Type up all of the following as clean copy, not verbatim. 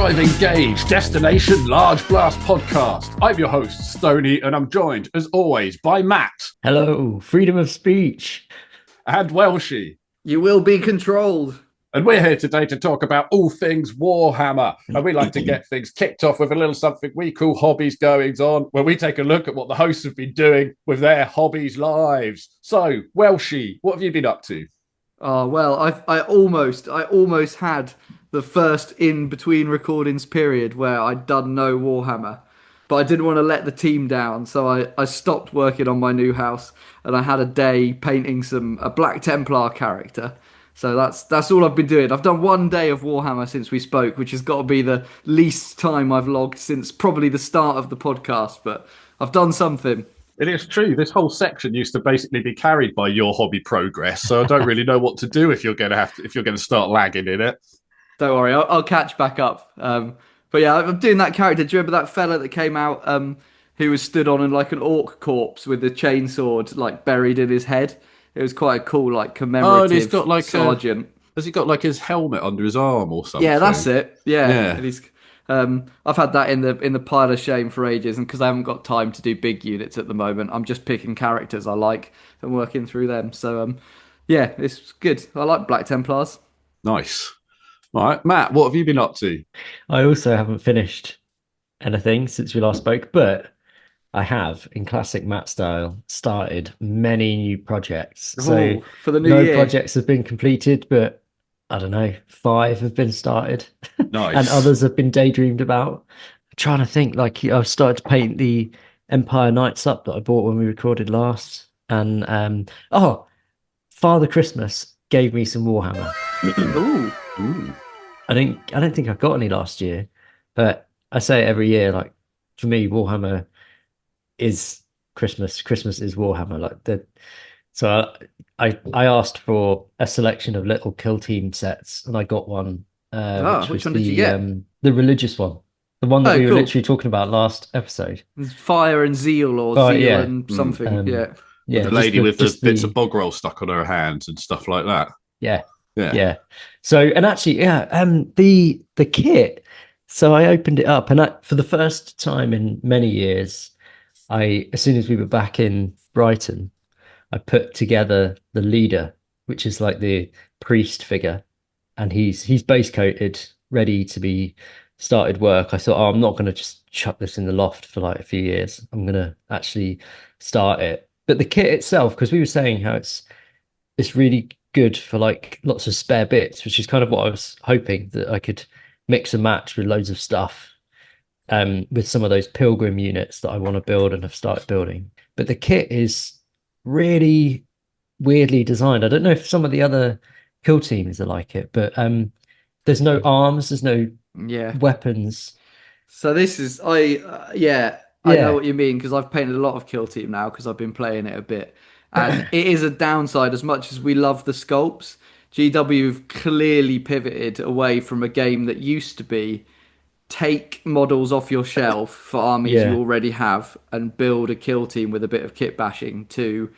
Drive Engage, Destination Large Blast Podcast. I'm your host, Stoney, and I'm joined, as always, by Matt. Hello, freedom of speech. And Welshie. You will be controlled. And we're here today to talk about all things Warhammer. And we like to get things kicked off with a little something we call Hobbies Goings On, where we take a look at what the hosts have been doing with their hobbies lives. So, Welshie, what have you been up to? Oh, well, I almost had the first in-between recordings period where I'd done no Warhammer. But I didn't want to let the team down, so I stopped working on my new house and I had a day painting a Black Templar character. So that's all I've been doing. I've done 1 day of Warhammer since we spoke, which has got to be the least time I've logged since probably the start of the podcast, but I've done something. It is true. This whole section used to basically be carried by your hobby progress, so I don't really know what to do if you're going to start lagging in it. Don't worry, I'll catch back up. But yeah, I'm doing that character. Do you remember that fella that came out who was stood on like an orc corpse with the chainsaw like buried in his head? It was quite a cool like commemorative and he's got like sergeant. Has he got like his helmet under his arm or something? Yeah, that's it. Yeah. Yeah. And he's, I've had that in the pile of shame for ages, and because I haven't got time to do big units at the moment, I'm just picking characters I like and working through them. So yeah, it's good. I like Black Templars. Nice. All right, Matt, what have you been up to? I also haven't finished anything since we last spoke, but I have, in classic Matt style, started many new projects. So for the new year. projects have been completed, but I don't know, 5 have been started. Nice. And others have been daydreamed about. I'm trying to think, like I've started to paint the Empire Knights up that I bought when we recorded last. And Father Christmas gave me some Warhammer. Ooh. I don't think I got any last year, but I say it every year. Like for me, Warhammer is Christmas. Christmas is Warhammer. So I asked for a selection of little kill team sets, and I got one. Which one did you get? The religious one, the one that we were cool. literally talking about last episode. Fire and zeal, or zeal and something. Yeah. The lady with the bits of bog roll stuck on her hands and stuff like that. Yeah. So, and actually, the kit. So I opened it up, and for the first time in many years, as soon as we were back in Brighton, I put together the leader, which is like the priest figure, and he's base coated, ready to be started work. I thought, I'm not going to just chuck this in the loft for like a few years. I'm going to actually start it. But the kit itself, because we were saying how it's really good for like lots of spare bits, which is kind of what I was hoping, that I could mix and match with loads of stuff with some of those pilgrim units that I want to build and have started building. But the kit is really weirdly designed. I don't know if some of the other kill teams are like it, but there's no arms, there's no weapons. So this is I know what you mean, because I've painted a lot of kill team now because I've been playing it a bit. And it is a downside. As much as we love the sculpts, GW have clearly pivoted away from a game that used to be take models off your shelf for armies you already have and build a kill team with a bit of kit bashing, to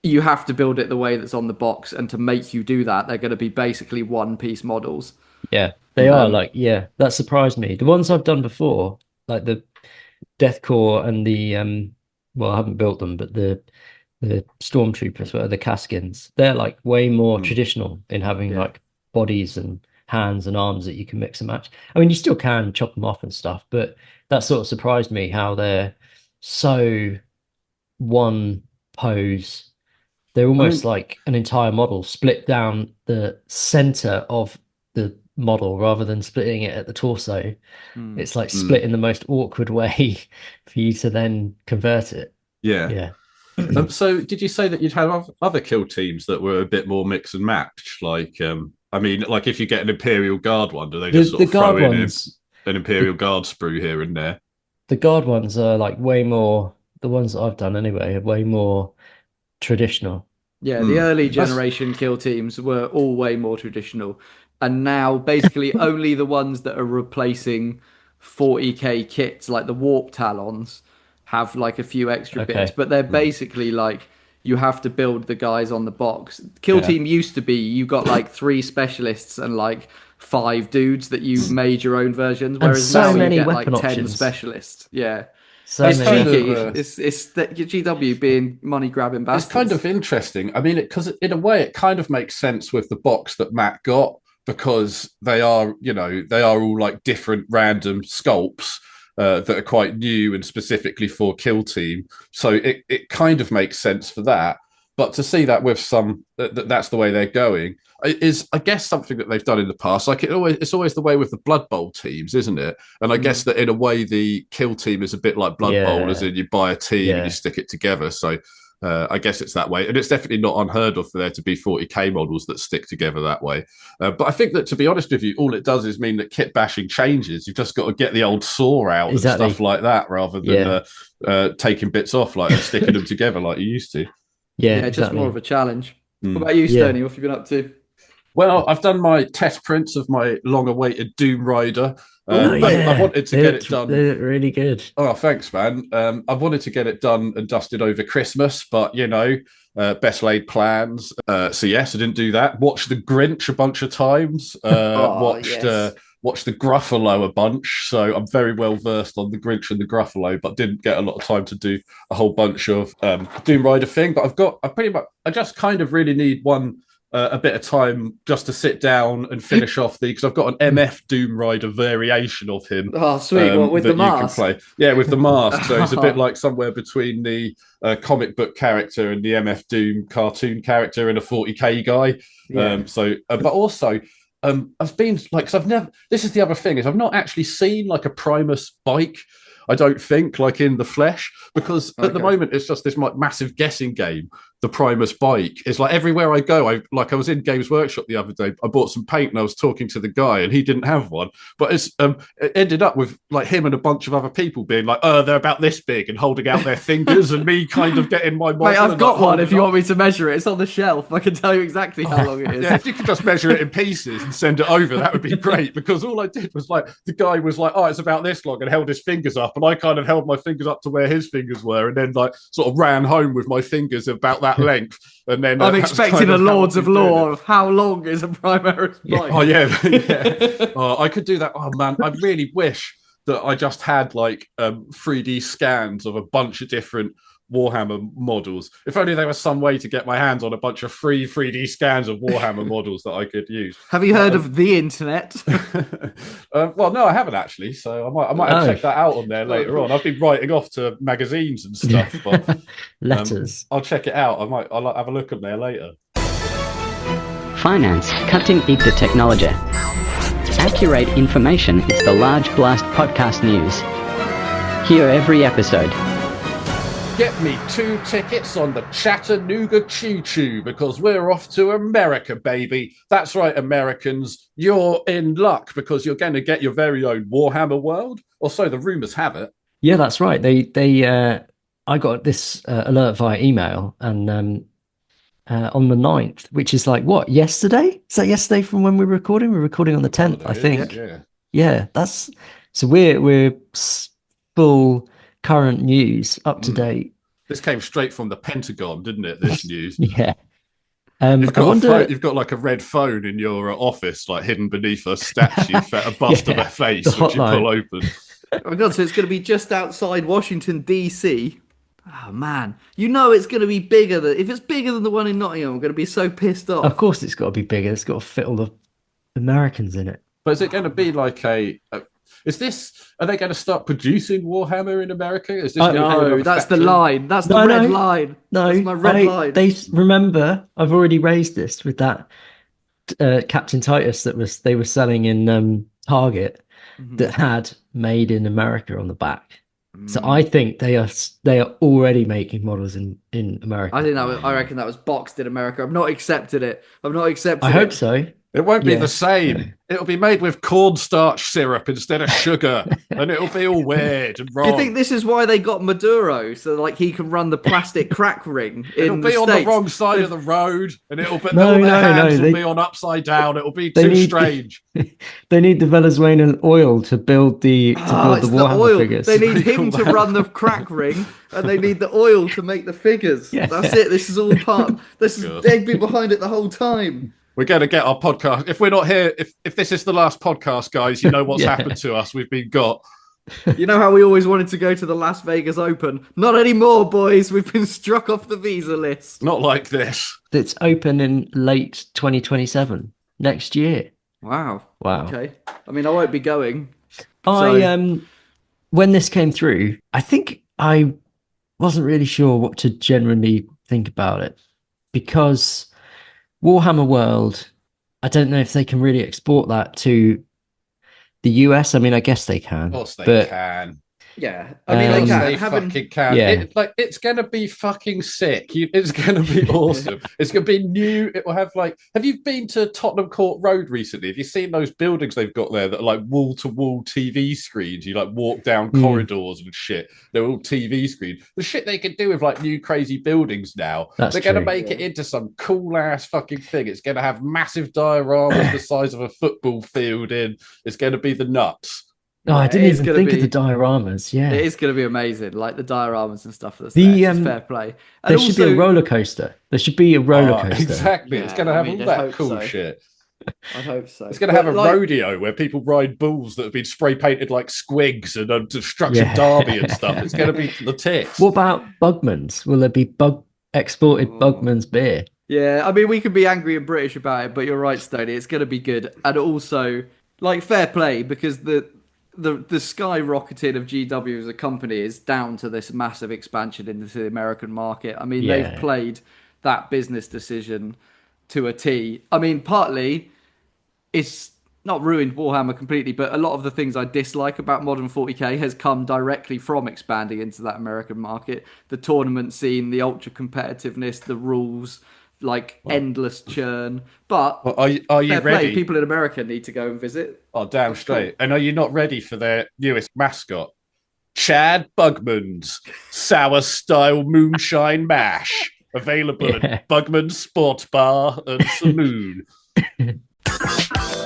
you have to build it the way that's on the box, and to make you do that, they're going to be basically one-piece models. Yeah, they are that surprised me. The ones I've done before, like the Deathcore and the I haven't built them, but the stormtroopers, the Kaskins, they're like way more traditional in having like bodies and hands and arms that you can mix and match. I mean, you still can chop them off and stuff, but that sort of surprised me how they're so one pose. They're almost like an entire model split down the center of the model rather than splitting it at the torso. It's like split in the most awkward way for you to then convert it. Yeah. So did you say that you'd have other kill teams that were a bit more mix and match? Like, like if you get an Imperial Guard one, do they just sort of throw in an Imperial Guard sprue here and there? The Guard ones are like way more, the ones that I've done anyway, are way more traditional. Yeah, the early generation kill teams were all way more traditional. And now basically only the ones that are replacing 40k kits, like the Warp Talons, have like a few extra bits, but they're basically like you have to build the guys on the box. Kill team used to be you got like 3 specialists and like 5 dudes that you've made your own versions, And whereas so now many you get like weapon 10 options. specialists. Yeah. So It's many cheeky. weapon It's the GW being money grabbing bastards. It's kind of interesting. I mean, because in a way, it kind of makes sense with the box that Matt got, because they are all like different random sculpts that are quite new and specifically for Kill Team. So it kind of makes sense for that. But to see that with some that's the way they're going is, I guess, something that they've done in the past. Like it's always the way with the Blood Bowl teams, isn't it? And I guess that in a way the Kill Team is a bit like Blood Bowl, as in you buy a team and you stick it together. So I guess it's that way, and it's definitely not unheard of for there to be 40k models that stick together that way. But I think that, to be honest with you, all it does is mean that kit bashing changes. You've just got to get the old saw out and stuff like that, rather than taking bits off and sticking them together like you used to. Yeah, just more of a challenge. What about you, Stoney? What have you been up to? Well, I've done my test prints of my long-awaited Doom Rider. I wanted to get it done. They look really good. Oh, thanks, man. I wanted to get it done and dusted over Christmas, but best laid plans. So yes, I didn't do that. Watched The Grinch a bunch of times. Watched The Gruffalo a bunch. So I'm very well versed on The Grinch and The Gruffalo, but didn't get a lot of time to do a whole bunch of Doom Rider thing. But I just kind of really need a bit of time just to sit down and finish off because I've got an MF Doom Rider variation of him. Oh, sweet! With the mask? Yeah, with the mask. So it's a bit like somewhere between the comic book character and the MF Doom cartoon character and a 40k guy. Yeah. But also, I've been like, so I've never. This is the other thing, is I've not actually seen like a Primus bike. I don't think, like in the flesh, because at the moment it's just this massive guessing game. The Primus bike is like everywhere I go. I was in Games Workshop the other day. I bought some paint and I was talking to the guy and he didn't have one. But it ended up with like him and a bunch of other people being like, "Oh, they're about this big," and holding out their fingers, and me kind of getting my. Mate, I've got one. If you want me to measure it, it's on the shelf. I can tell you exactly how long it is. Yeah, if you could just measure it in pieces and send it over, that would be great. Because all I did was the guy was like, "Oh, it's about this long," and held his fingers up, and I kind of held my fingers up to where his fingers were, and then sort of ran home with my fingers about that length. And then I'm expecting a Lords of Lore of how long is a Primaris bike. Oh yeah. I could do that. Oh man, I really wish that I just had 3D scans of a bunch of different Warhammer models. If only there was some way to get my hands on a bunch of free 3D scans of Warhammer models that I could use. Have you heard of the internet? Well, no, I haven't actually. So I might check that out on there later on. I've been writing off to magazines and stuff, but letters. I'll check it out. I'll have a look on there later. Finance, cutting edge technology. Accurate information is the Large Blast podcast news. Hear every episode. Get me 2 tickets on the Chattanooga Choo Choo because we're off to America, baby. That's right, Americans. You're in luck because you're going to get your very own Warhammer world, or so the rumors have it. Yeah, that's right. I got this alert via email, and on the 9th, which is yesterday? Is that yesterday from when we're recording? We're recording on the 10th, I think. Yeah, that's so we're full current news, up to date. This came straight from the Pentagon, didn't it? This news. Yeah. You've got a red phone in your office, hidden beneath a statue, a bust of a face, which you pull open. Oh my God! So it's going to be just outside Washington DC. Oh man, it's going to be bigger if it's bigger than the one in Nottingham, I'm going to be so pissed off. Of course, it's got to be bigger. It's got to fit all the Americans in it. But is it going to be are they going to start producing Warhammer in America? Is this no, that's the line. That's the red line. No, that's my red line. They remember. I've already raised this with that Captain Titus they were selling in Target that had "Made in America" on the back. So I think they are already making models in America. I reckon that was boxed in America. I've not accepted it. I hope so. It won't be the same. Yeah. It'll be made with cornstarch syrup instead of sugar, and it'll be all weird and wrong. Do you think this is why they got Maduro, so he can run the plastic crack ring? It'll be on the wrong side of the road, and it'll be their hands will be on upside down. It'll be too strange. They need the Venezuelan oil to build the Warhammer figures. They need him to run the crack ring, and they need the oil to make the figures. Yeah. That's it. This is all part. They've been behind it the whole time. We're going to get our podcast. If we're not here, if this is the last podcast, guys, you know what's happened to us. We've been got. You know how we always wanted to go to the Las Vegas Open? Not anymore, boys. We've been struck off the visa list. Not like this. It's open in late 2027, next year. Wow. Wow. Okay. I mean, I won't be going. When this came through, I think I wasn't really sure what to generally think about it, because Warhammer World, I don't know if they can really export that to the US. I mean, I guess they can. Of course they can. Yeah, I mean, they can. Fucking can. Yeah. It's going to be fucking sick. It's going to be awesome. It's going to be new. It will have have you been to Tottenham Court Road recently? Have you seen those buildings they've got there that are like wall-to-wall TV screens? You walk down corridors and shit. They're all TV screens. The shit they can do with new crazy buildings now. They're going to make it into some cool-ass fucking thing. It's going to have massive dioramas the size of a football field in. It's going to be the nuts. Oh, I didn't even think of the dioramas. Yeah, it is going to be amazing. Like the dioramas and stuff. That's fair play. And there should be a roller coaster. There should be a roller coaster. Exactly. Yeah, it's going to have all that cool shit. I hope so. It's going to have a rodeo where people ride bulls that have been spray painted like squigs and a destruction derby and stuff. It's going to be the tits. What about Bugman's? Will there be exported Bugman's beer? Yeah, I mean, we can be angry and British about it, but you're right, Stoney. It's going to be good. And also, fair play, because the skyrocketing of GW as a company is down to this massive expansion into the American market. I mean, they've played that business decision to a T. I mean, partly it's not ruined Warhammer completely, but a lot of the things I dislike about Modern 40k has come directly from expanding into that American market. The tournament scene, the ultra competitiveness, the rules, endless churn. But are you ready? People in America need to go and visit. Oh, damn straight. And are you not ready for their newest mascot? Chad Bugman's Sour Style Moonshine Mash. Available at Bugman's Sports Bar and Saloon.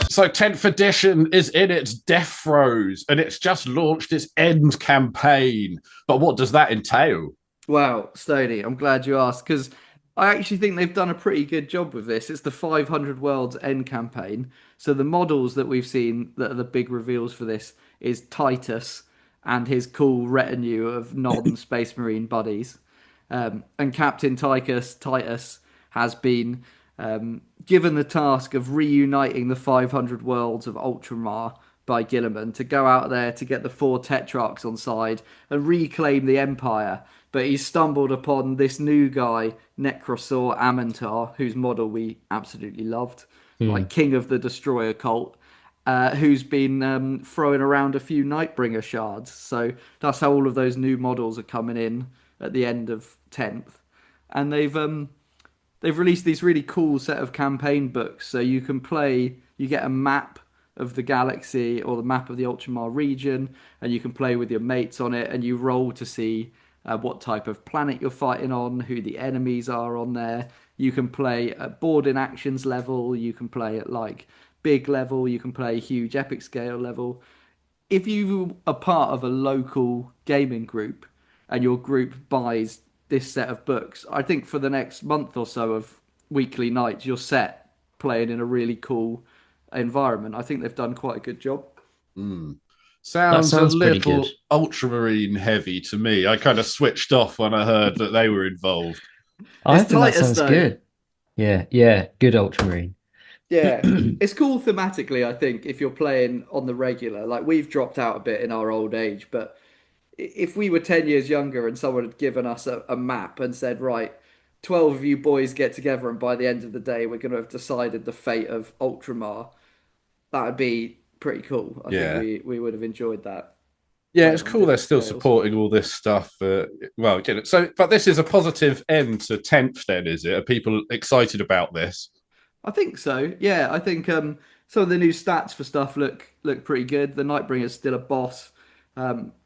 So 10th edition is in its death throes, and it's just launched its end campaign. But what does that entail? Wow, Stoney, I'm glad you asked, because I actually think they've done a pretty good job with this. It's the 500 Worlds end campaign. So the models that we've seen that are the big reveals for this is Titus and his cool retinue of non-Space Marine buddies. And Captain Titus has been given the task of reuniting the 500 Worlds of Ultramar by Gilliman to go out there to get the 4 Tetrarchs on side and reclaim the Empire. But he's stumbled upon this new guy, Necrosaur Amantar, whose model we absolutely loved, King of the Destroyer cult, who's been throwing around a few Nightbringer shards. So that's how all of those new models are coming in at the end of 10th. And they've released these really cool set of campaign books. So you get a map of the galaxy or the map of the Ultramar region, and you can play with your mates on it, and you roll to see what type of planet you're fighting on, who the enemies are on there. You can play at board in actions level, you can play at big level, you can play huge epic scale level. If you are part of a local gaming group and your group buys this set of books, I think for the next month or so of weekly nights, you're set playing in a really cool environment. I think they've done quite a good job. Sounds a little Ultramarine heavy to me. I kind of switched off when I heard that they were involved. I think that sounds good. Yeah, good Ultramarine. Yeah, it's cool thematically, I think, if you're playing on the regular. We've dropped out a bit in our old age, but if we were 10 years younger and someone had given us a map and said, right, 12 of you boys get together and by the end of the day we're going to have decided the fate of Ultramar, that would be pretty cool. I think we would have enjoyed that. Yeah, it's cool they're still supporting all this stuff. But this is a positive end to 10th then, is it? Are people excited about this? I think so. Yeah, I think some of the new stats for stuff look pretty good. The Nightbringer's still a boss.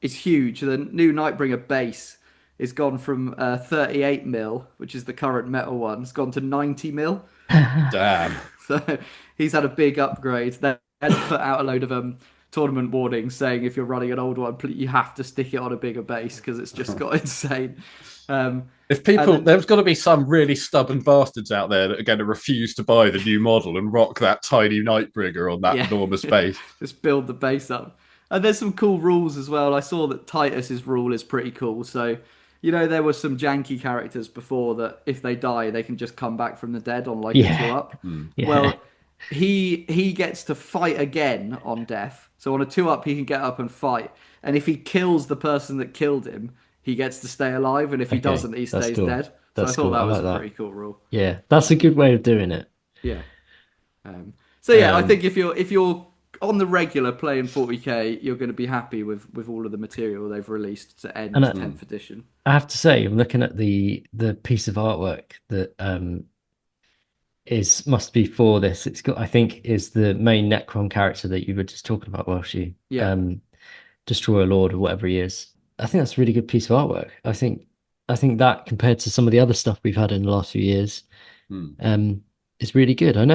It's huge. The new Nightbringer base is gone from 38 mil, which is the current metal one. It's gone to 90 mil. Damn. So he's had a big upgrade. They had to put out a load of tournament warnings saying if you're running an old one, you have to stick it on a bigger base because it's just got insane. If people, there's got to be some really stubborn bastards out there that are going to refuse to buy the new model and rock that tiny Nightbringer on that enormous base. Just build the base up. And there's some cool rules as well. I saw that Titus's rule is pretty cool. So, there were some janky characters before that if they die, they can just come back from the dead on like a 2-up. Yeah. Well, he gets to fight again on death. So on a 2-up, he can get up and fight. And if he kills the person that killed him, he gets to stay alive. And if he doesn't, he stays dead. So I thought that was a pretty cool rule. Yeah, that's a good way of doing it. Yeah. I think if you're on the regular playing 40k, you're going to be happy with all of the material they've released to end 10th edition. I have to say, I'm looking at the piece of artwork that must be for this. It's got, I think, is the main Necron character that you were just talking about, Welsh. Destroyer Lord or whatever he is. I think that's a really good piece of artwork. I think that compared to some of the other stuff we've had in the last few years, is really good. I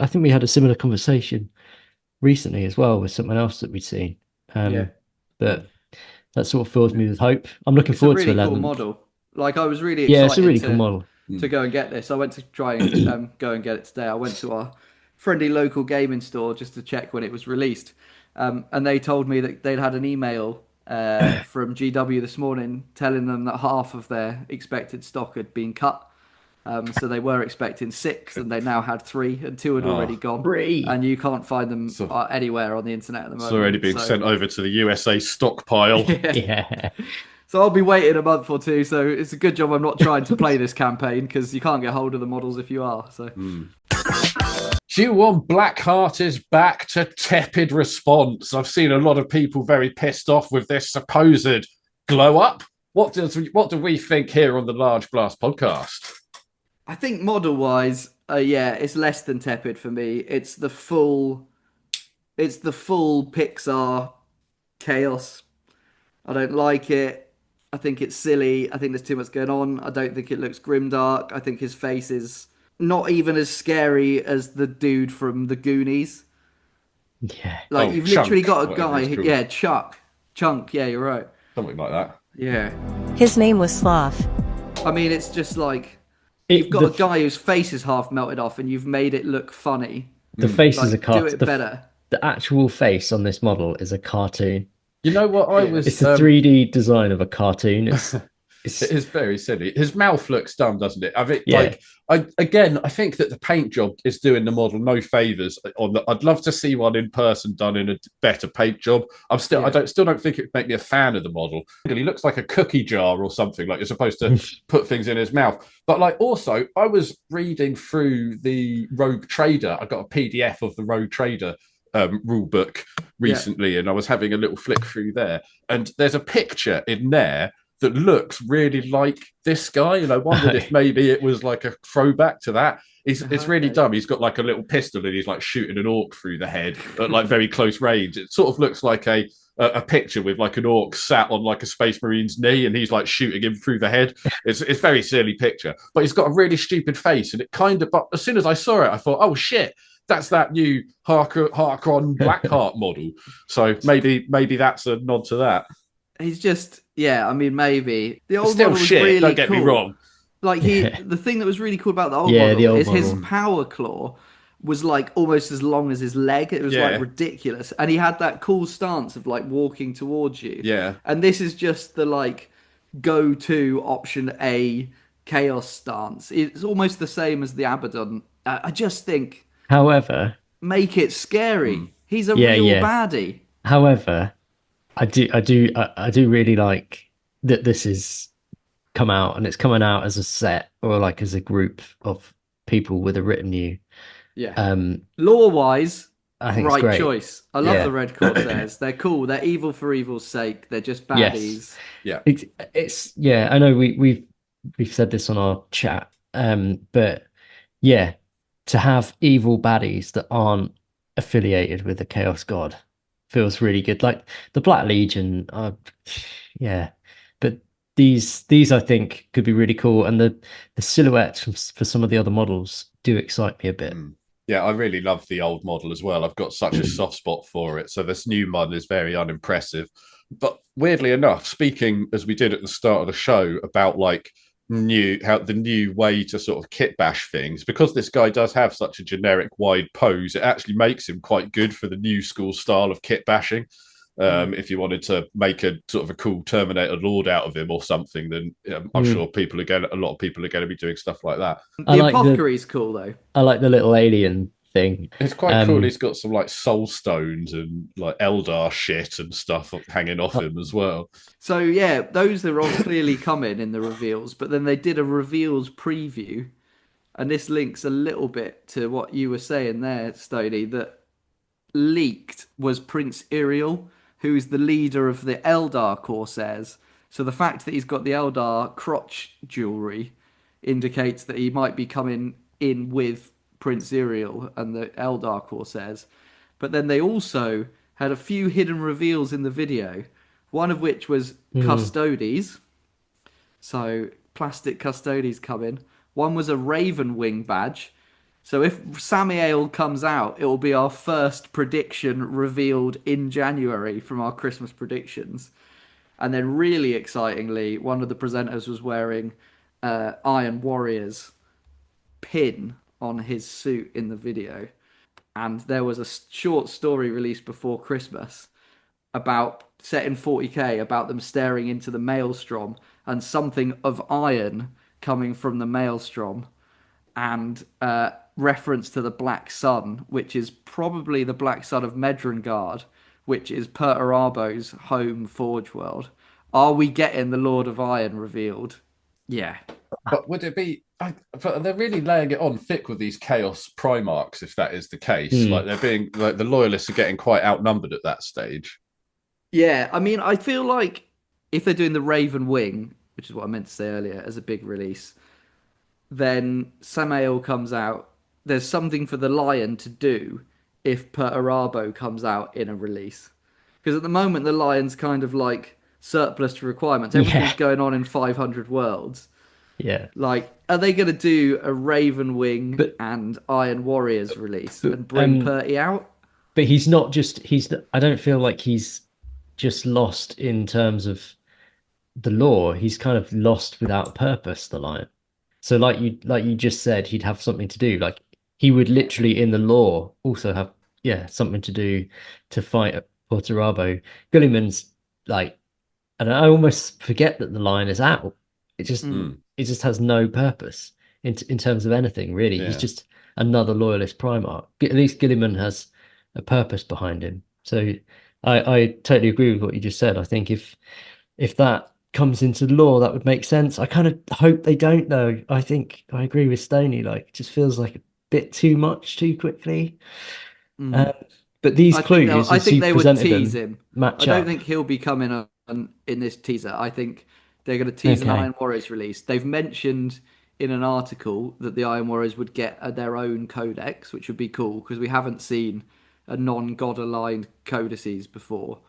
think we had a similar conversation recently as well with someone else that we'd seen. But that sort of fills me with hope. I'm looking forward to 11th. Cool model. Like I was really excited. Yeah, it's a really cool model. To go and get this. I went to try and go and get it today. I went to our friendly local gaming store just to check when it was released. And they told me that they'd had an email from GW this morning telling them that half of their expected stock had been cut. So they were expecting 6 and they now had 3 and 2 had already gone. 3. And you can't find them anywhere on the internet at the moment. It's already being sent over to the USA stockpile. Yeah. So I'll be waiting a month or two. So it's a good job I'm not trying to play this campaign because you can't get hold of the models if you are. So. G1 Blackheart is back to tepid response. I've seen a lot of people very pissed off with this supposed glow up. What do we think here on the Large Blast podcast? I think model wise, it's less than tepid for me. It's the full Pixar chaos. I don't like it. I think it's silly. I think there's too much going on. I don't think it looks grimdark. I think his face is not even as scary as the dude from the Goonies. Yeah. Like you've literally got a guy. Chunk. Yeah, you're right. Something like that. Yeah. His name was Sloth. I mean, it's just like you've got a guy whose face is half melted off, and you've made it lock funny. The face is a cartoon. Do it better. The actual face on this model is a cartoon. You know what It's a 3D design of a cartoon. It is very silly. His mouth looks dumb, doesn't it? I think that the paint job is doing the model no favors. I'd love to see one in person done in a better paint job. I still don't think it would make me a fan of the model. He looks like a cookie jar or something. Like you're supposed to put things in his mouth. But also, I was reading through the Rogue Trader. I got a PDF of the Rogue Trader rule book recently, and I was having a little flick through there. And there's a picture in there that looks really like this guy, and I wondered if maybe it was like a throwback to that. It's really dumb. He's got like a little pistol and he's like shooting an orc through the head at like very close range. It sort of looks like a picture with like an orc sat on like a Space Marine's knee and he's like shooting him through the head. It's a very silly picture, but he's got a really stupid face, and it but as soon as I saw it, I thought, oh shit, that's that new Harkon Blackheart model. So maybe that's a nod to that. He's just, maybe. The old still model was shit, really don't get cool. me wrong. Like the thing that was really cool about the old model is his power claw was like almost as long as his leg. It was like ridiculous. And he had that cool stance of like walking towards you. Yeah. And this is just the like go-to option A chaos stance. It's almost the same as the Abaddon. I just think, however, make it scary. He's a real baddie. However, I do really like that this is come out, and it's coming out as a set or like as a group of people with a retinue. Yeah. Lore wise, I think right it's great. choice. I love the Red Corsairs. They're cool. They're evil for evil's sake. They're just baddies. Yes. Yeah. It's I know we've said this on our chat. But yeah, to have evil baddies that aren't affiliated with the Chaos God feels really good. Like the Black Legion, but these I think could be really cool, and the silhouettes for some of the other models do excite me a bit. Yeah, I really love the old model as well. I've got such a soft spot for it. So this new model is very unimpressive. But weirdly enough, speaking as we did at the start of the show about like the new way to sort of kit bash things, because this guy does have such a generic wide pose, it actually makes him quite good for the new school style of kit bashing. If you wanted to make a sort of a cool Terminator Lord out of him or something, then I'm sure a lot of people are going to be doing stuff like that. The apothecary's cool though. I like the little alien thing. It's quite cool. He's got some like soul stones and like Eldar shit and stuff hanging off him as well. So yeah, those are all clearly coming in the reveals, but then they did a reveals preview, and this links a little bit to what you were saying there, Stoney, that leaked was Prince Iriel, who's the leader of the Eldar Corsairs. So the fact that he's got the Eldar crotch jewelry indicates that he might be coming in with Prince Iriel and the Eldar Corsairs. But then they also had a few hidden reveals in the video, one of which was Custodes. So plastic Custodes come in. One was a Raven Wing badge. So if Samael comes out, it will be our first prediction revealed in January from our Christmas predictions. And then really excitingly, one of the presenters was wearing Iron Warrior's pin on his suit in the video. And there was a short story released before Christmas about set in 40k about them staring into the maelstrom and something of iron coming from the maelstrom, and reference to the Black Sun, which is probably the Black Sun of Medrengard, which is Perturabo's home Forge World. Are we getting the Lord of Iron revealed? Yeah. But would it be... but they're really laying it on thick with these Chaos Primarchs, if that is the case. Like they're being... like the Loyalists are getting quite outnumbered at that stage. Yeah, I mean, I feel like if they're doing the Raven Wing, which is what I meant to say earlier, as a big release, then Samael comes out. There's something for the Lion to do if Perturabo comes out in a release. Because at the moment, the Lion's kind of like surplus to requirements. Everything's going on in 500 worlds. Yeah. Like, are they going to do a Raven Wing and Iron Warriors release and bring Perty out? But he's not just... I don't feel like he's just lost in terms of the lore. He's kind of lost without purpose, the Lion. So like you just said, he'd have something to do. Like he would literally in the lore also have something to do to fight Perturabo. Gilliman's like, and I almost forget that the Lion is out. It just has no purpose in terms of anything really. Yeah. He's just another loyalist Primarch. At least Gilliman has a purpose behind him. So I totally agree with what you just said. I think if that comes into law, that would make sense. I kind of hope they don't though. I think I agree with Stoney, like it just feels like a bit too much too quickly. But these clues, I think they would tease him. I don't up. think he'll be coming on in this teaser. I think they're going to tease an Iron Warriors release. They've mentioned in an article that the Iron Warriors would get their own codex, which would be cool because we haven't seen a non-god aligned codices before.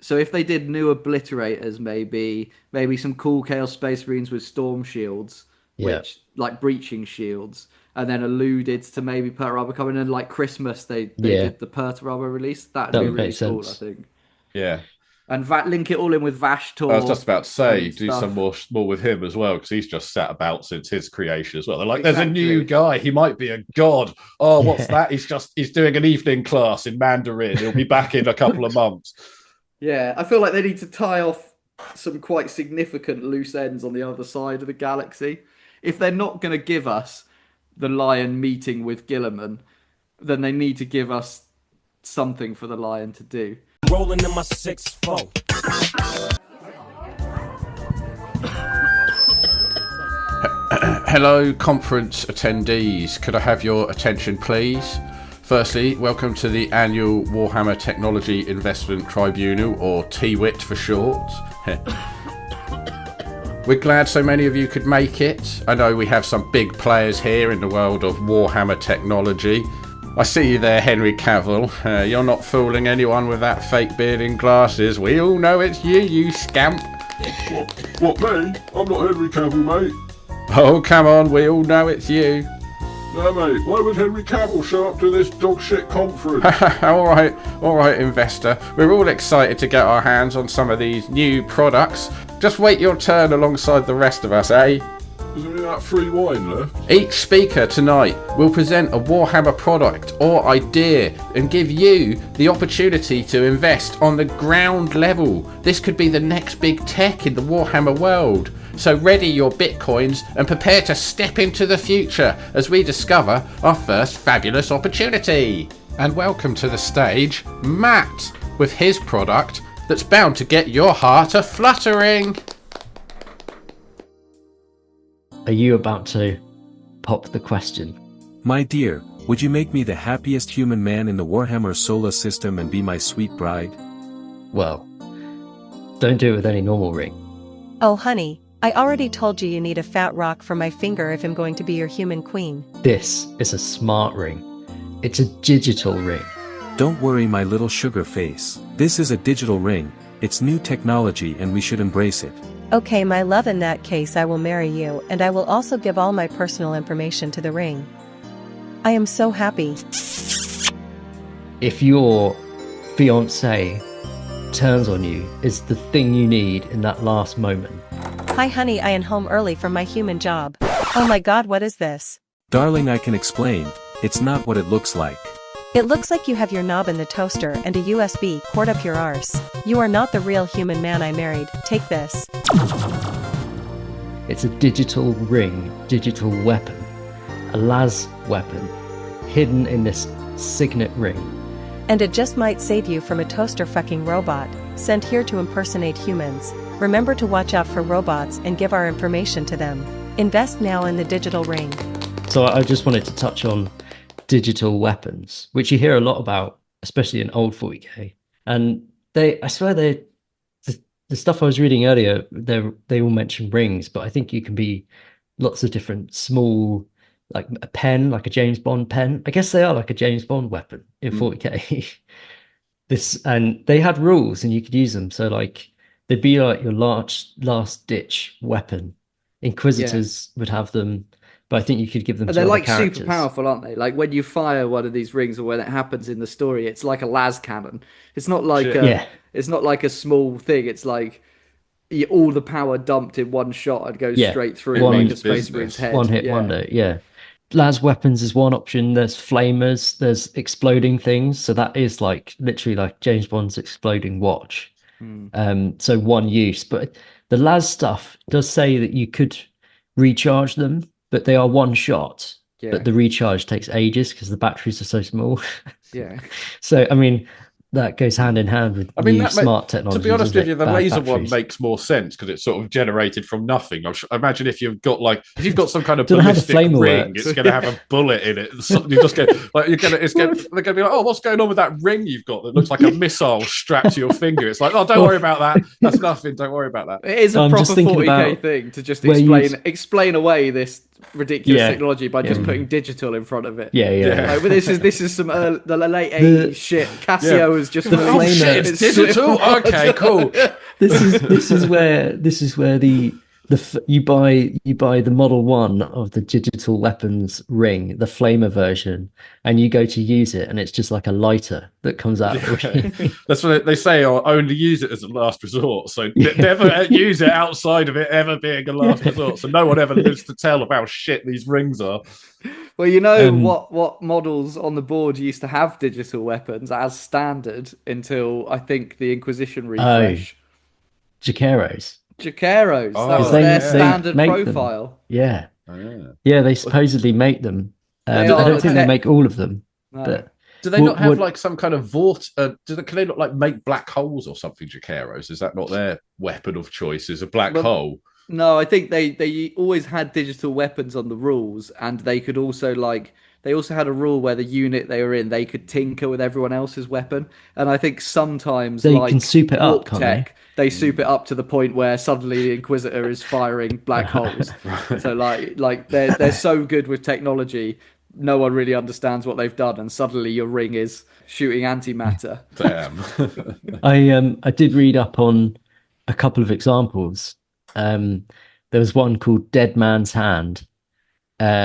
So if they did new obliterators, maybe some cool Chaos Space Marines with storm shields, which like breaching shields, and then alluded to maybe Perturabo coming in, like Christmas they did the Perturabo release. That'd be really cool, I think. Yeah. And link it all in with Vashtor. I was just about to say, do some more with him as well, because he's just sat about since his creation as well. They're like, there's a new guy. He might be a god. Oh, what's that? He's doing an evening class in Mandarin. He'll be back in a couple of months. Yeah, I feel like they need to tie off some quite significant loose ends on the other side of the galaxy. If they're not going to give us the Lion meeting with Gilliman, then they need to give us something for the Lion to do. Rolling in my 6-4. Hello, conference attendees. Could I have your attention, please? Firstly, welcome to the annual Warhammer Technology Investment Tribunal, or TWIT for short. We're glad so many of you could make it. I know we have some big players here in the world of Warhammer technology. I see you there, Henry Cavill. You're not fooling anyone with that fake beard and glasses. We all know it's you scamp. What, me? I'm not Henry Cavill, mate. Oh, come on, we all know it's you. No, mate, why would Henry Cavill show up to this dog shit conference? all right, investor. We're all excited to get our hands on some of these new products. Just wait your turn alongside the rest of us, eh? Is there any of that free wine left? Each speaker tonight will present a Warhammer product or idea and give you the opportunity to invest on the ground level. This could be the next big tech in the Warhammer world. So ready your bitcoins and prepare to step into the future as we discover our first fabulous opportunity. And welcome to the stage, Matt, with his product that's bound to get your heart a-fluttering. Are you about to pop the question? My dear, would you make me the happiest human man in the Warhammer solar system and be my sweet bride? Well, don't do it with any normal ring. Oh honey, I already told you need a fat rock for my finger if I'm going to be your human queen. This is a smart ring. It's a digital ring. Don't worry, my little sugar face. This is a digital ring. It's new technology and we should embrace it. Okay my love, in that case I will marry you, and I will also give all my personal information to the ring. I am so happy. If your fiancé turns on you, is the thing you need in that last moment. Hi honey, I am home early from my human job. Oh my god, what is this? Darling, I can explain. It's not what it looks like. It looks like you have your knob in the toaster and a USB cord up your arse. You are not the real human man I married. Take this. It's a digital ring, digital weapon, a las weapon, hidden in this signet ring. And it just might save you from a toaster fucking robot, sent here to impersonate humans. Remember to watch out for robots and give our information to them. Invest now in the digital ring. So I just wanted to touch on digital weapons, which you hear a lot about, especially in old 40k. And I swear the stuff I was reading earlier, they all mention rings, but I think you can be lots of different small, like a pen, like a James Bond pen. I guess they are like a James Bond weapon in 40k. And they had rules and you could use them. So like they'd be like your last ditch weapon. Inquisitors would have them. But I think you could give them to they're other like characters. super powerful, aren't they? Like when you fire one of these rings, or when it happens in the story, it's like a las cannon. It's not like it's not like a small thing. It's like all the power dumped in one shot and goes straight through and make a Space Marine's head. One hit wonder, yeah. Las weapons is one option. There's flamers. There's exploding things. So that is like literally like James Bond's exploding watch. So one use. But the las stuff does say that you could recharge them, but they are one shot. But the recharge takes ages because the batteries are so small. So I mean, that goes hand in hand with new smart technology. To be honest with you, the laser one makes more sense because it's sort of generated from nothing. I imagine if you've got some kind of ballistic ring, it's going to have a bullet in it. You just get like they're going to be like, oh, what's going on with that ring you've got that looks like a missile strapped to your finger? It's like, oh, don't worry about that. That's nothing. Don't worry about that. It is a proper 40k thing to just explain away this ridiculous technology by just putting digital in front of it. Like, but this is some the late 80s shit. Casio is just shit, it's digital. Okay, cool. This is where you buy the Model 1 of the digital weapons ring, the flamer version, and you go to use it, and it's just like a lighter that comes out. That's what they say. Only use it as a last resort. So never use it outside of it ever being a last resort. So no one ever lives to tell of how shit these rings are. Well, you know what models on the board used to have digital weapons as standard until I think the Inquisition refresh. Jaqueros. That was their standard profile. They supposedly make them. I don't think they make all of them. No. But do they not have like some kind of vort? Can they not like make black holes or something? Jaqueros, is that not their weapon of choice? Is a black hole? No, I think they always had digital weapons on the rules, and they could also they also had a rule where the unit they were in, they could tinker with everyone else's weapon. And I think sometimes they can soup it up, can't they soup it up to the point where suddenly the Inquisitor is firing black holes. So like they're so good with technology, no one really understands what they've done, and suddenly your ring is shooting antimatter. Damn. I did read up on a couple of examples. There was one called Dead Man's Hand,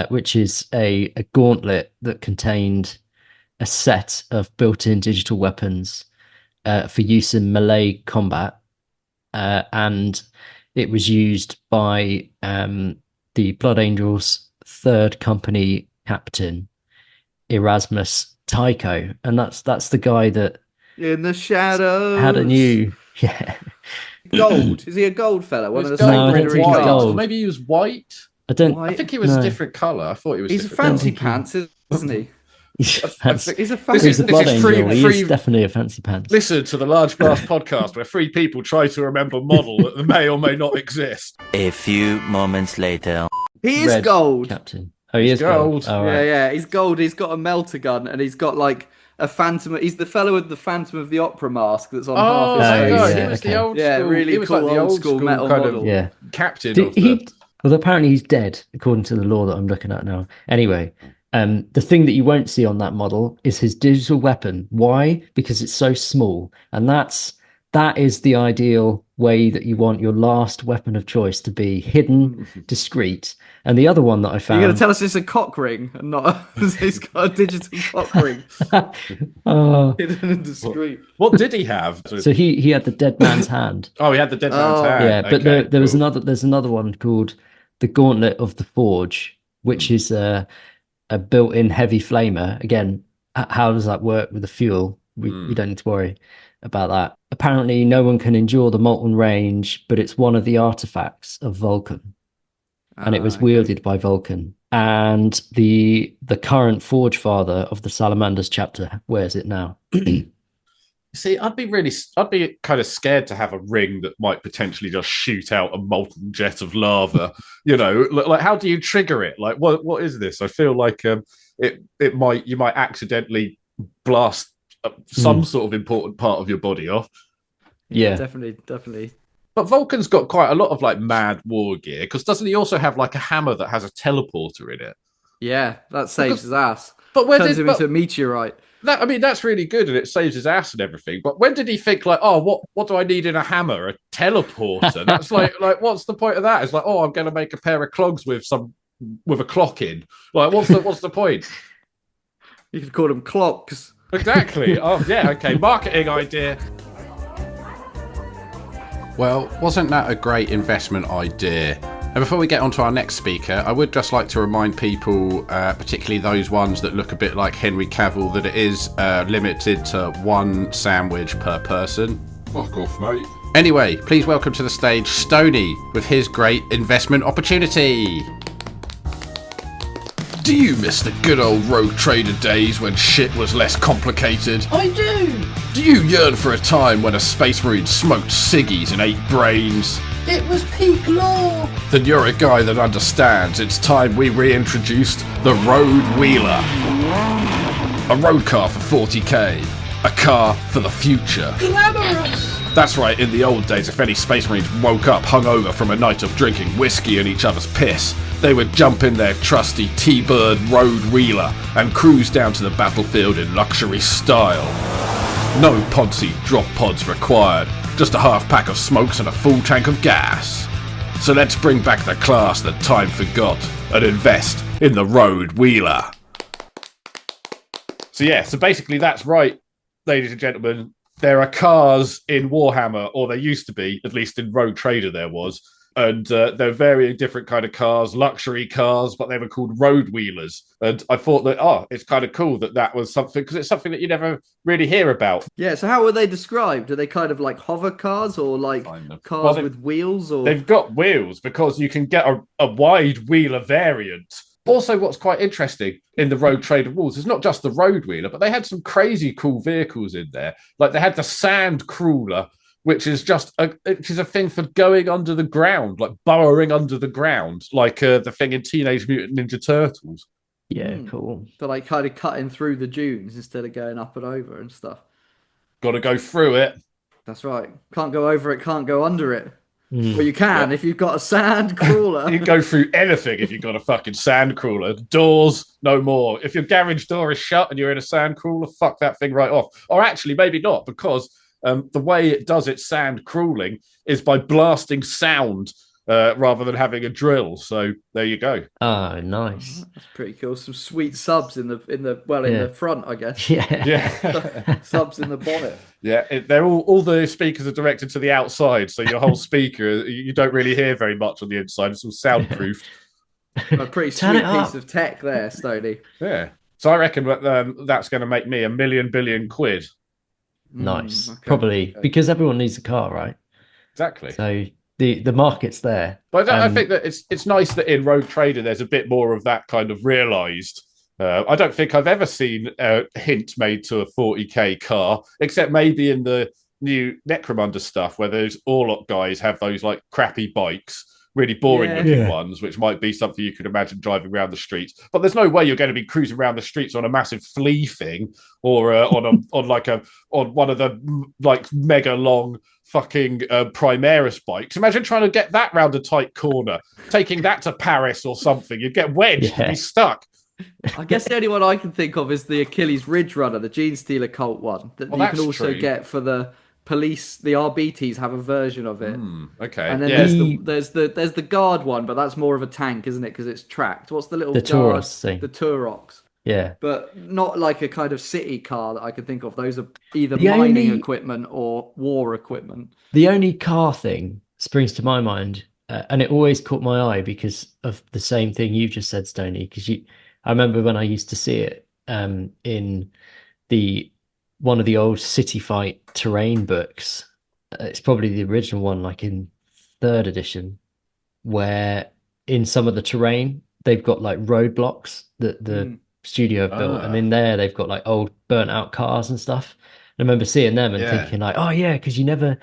which is a gauntlet that contained a set of built-in digital weapons for use in melee combat, and it was used by the Blood Angels' third company captain, Erasmus Tycho, and that's the guy that in the shadows had a new gold. Is he a gold fella? One of the No, I don't think he's white. gold. Maybe he was white. I think he was a different color. I thought he was. He's a fancy pants, isn't he? He's a fancy. He's a fancy. He's a Blood Angel. He is definitely a fancy pants. Listen to the Large Blast podcast, where three people try to remember a model that may or may not exist. A few moments later, he is gold, Captain. Oh, he is gold. Oh, right. Yeah, he's gold. He's got a melter gun, and he's got like a phantom. He's the fellow with the Phantom of the Opera mask that's on half his face. He was the old school. Really he was cool, like the old school metal kind model. of captain. Well, apparently he's dead, according to the law that I'm looking at now. Anyway, the thing that you won't see on that model is his digital weapon. Why? Because it's so small, and that is the ideal way that you want your last weapon of choice to be: hidden, discreet. And the other one that I found... You're going to tell us it's a cock ring and not he's got a digital cock ring. Hidden and discreet. What did he have? So he had the dead man's hand. Oh, he had the dead man's hand. Yeah, but there was there's another one called the Gauntlet of the Forge, which is a built-in heavy flamer. Again, how does that work with the fuel? We don't need to worry about that. Apparently, no one can endure the molten range, but it's one of the artifacts of Vulcan. And it was wielded by Vulcan. And the current Forge Father of the Salamanders chapter wears it now. See, I'd be kind of scared to have a ring that might potentially just shoot out a molten jet of lava. Like how do you trigger it? Like what is this? I feel like you might accidentally blast some sort of important part of your body off. Yeah, definitely. But Vulcan's got quite a lot of like mad war gear, because doesn't he also have like a hammer that has a teleporter in it? Yeah, that saves his ass. But turns him into a meteorite. That's really good, and it saves his ass and everything. But when did he think like, oh, what do I need in a hammer? A teleporter? That's like what's the point of that? It's like, oh, I'm going to make a pair of clogs with a clock in. Like, what's the point? You could call them clocks. Exactly. Oh yeah. Okay. Marketing idea. Well, wasn't that a great investment idea? And before we get on to our next speaker, I would just like to remind people, particularly those ones that look a bit like Henry Cavill, that it is limited to one sandwich per person. Fuck off, mate. Anyway, please welcome to the stage Stoney with his great investment opportunity. Do you miss the good old Rogue Trader days when shit was less complicated? I do! Do you yearn for a time when a Space Marine smoked ciggies and ate brains? It was peak law! Then you're a guy that understands it's time we reintroduced the Road Wheeler. A road car for 40k. A car for the future. Glamorous! That's right, in the old days, if any Space Marines woke up hungover from a night of drinking whiskey and each other's piss, they would jump in their trusty T-Bird Road Wheeler and cruise down to the battlefield in luxury style. No Ponzi drop pods required, just a half pack of smokes and a full tank of gas. So let's bring back the class that time forgot and invest in the Road Wheeler. So basically that's right, ladies and gentlemen. There are cars in Warhammer, or there used to be, at least in Rogue Trader there was, and they're varying different kind of cars, luxury cars, but they were called road wheelers. And I thought that, it's kind of cool that was something, because it's something that you never really hear about. Yeah, so how were they described? Are they kind of like hover cars, or like cars with wheels? Or they've got wheels, because you can get a wide wheeler variant. Also, what's quite interesting in the Rogue Trader rules is not just the road wheeler, but they had some crazy cool vehicles in there. Like they had the sand crawler, which is a thing for going under the ground, like burrowing under the ground, like the thing in Teenage Mutant Ninja Turtles. Yeah, cool. So like kind of cutting through the dunes instead of going up and over and stuff. Got to go through it. That's right. Can't go over it, can't go under it. Well, you can if you've got a sand crawler. You can go through anything if you've got a fucking sand crawler. Doors, no more. If your garage door is shut and you're in a sand crawler, fuck that thing right off. Or actually, maybe not, because the way it does its sand crawling is by blasting sound rather than having a drill. So there you go. Oh, nice. That's pretty cool. Some sweet subs in the front, I guess. Yeah. Subs in the bonnet. Yeah, they're all the speakers are directed to the outside, so your whole speaker you don't really hear very much on the inside. It's all soundproofed. A pretty sweet piece of tech there, Stoney. Yeah. So I reckon that's going to make me £1 billion. Nice. Okay. Probably because everyone needs a car, right? Exactly. So the market's there. But I think that it's nice that in Rogue Trader there's a bit more of that kind of realised. I don't think I've ever seen a hint made to a 40k car, except maybe in the new Necromunda stuff, where those Orlok guys have those like crappy bikes, really boring looking ones, which might be something you could imagine driving around the streets. But there's no way you're going to be cruising around the streets on a massive flea thing, or on one of the like mega long fucking Primaris bikes. Imagine trying to get that round a tight corner, taking that to Paris or something. You'd get wedged, you'd be stuck. I guess the only one I can think of is the Achilles Ridge Runner, the Gene Stealer Cult one that you can also get for the police. The RBTs have a version of it. Okay, and then there's the guard one, but that's more of a tank, isn't it? Because it's tracked. What's the little Tauros thing? The Turox. Yeah, but not like a kind of city car that I can think of. Those are either mining equipment or war equipment. The only car thing springs to my mind, and it always caught my eye because of the same thing you just said, Stoney. Because I remember when I used to see it in one of the old City Fight terrain books. It's probably the original one, like in 3rd edition, where in some of the terrain they've got like roadblocks that the studio have built, and in there they've got like old burnt out cars and stuff. I remember seeing them and thinking like, oh yeah, because you never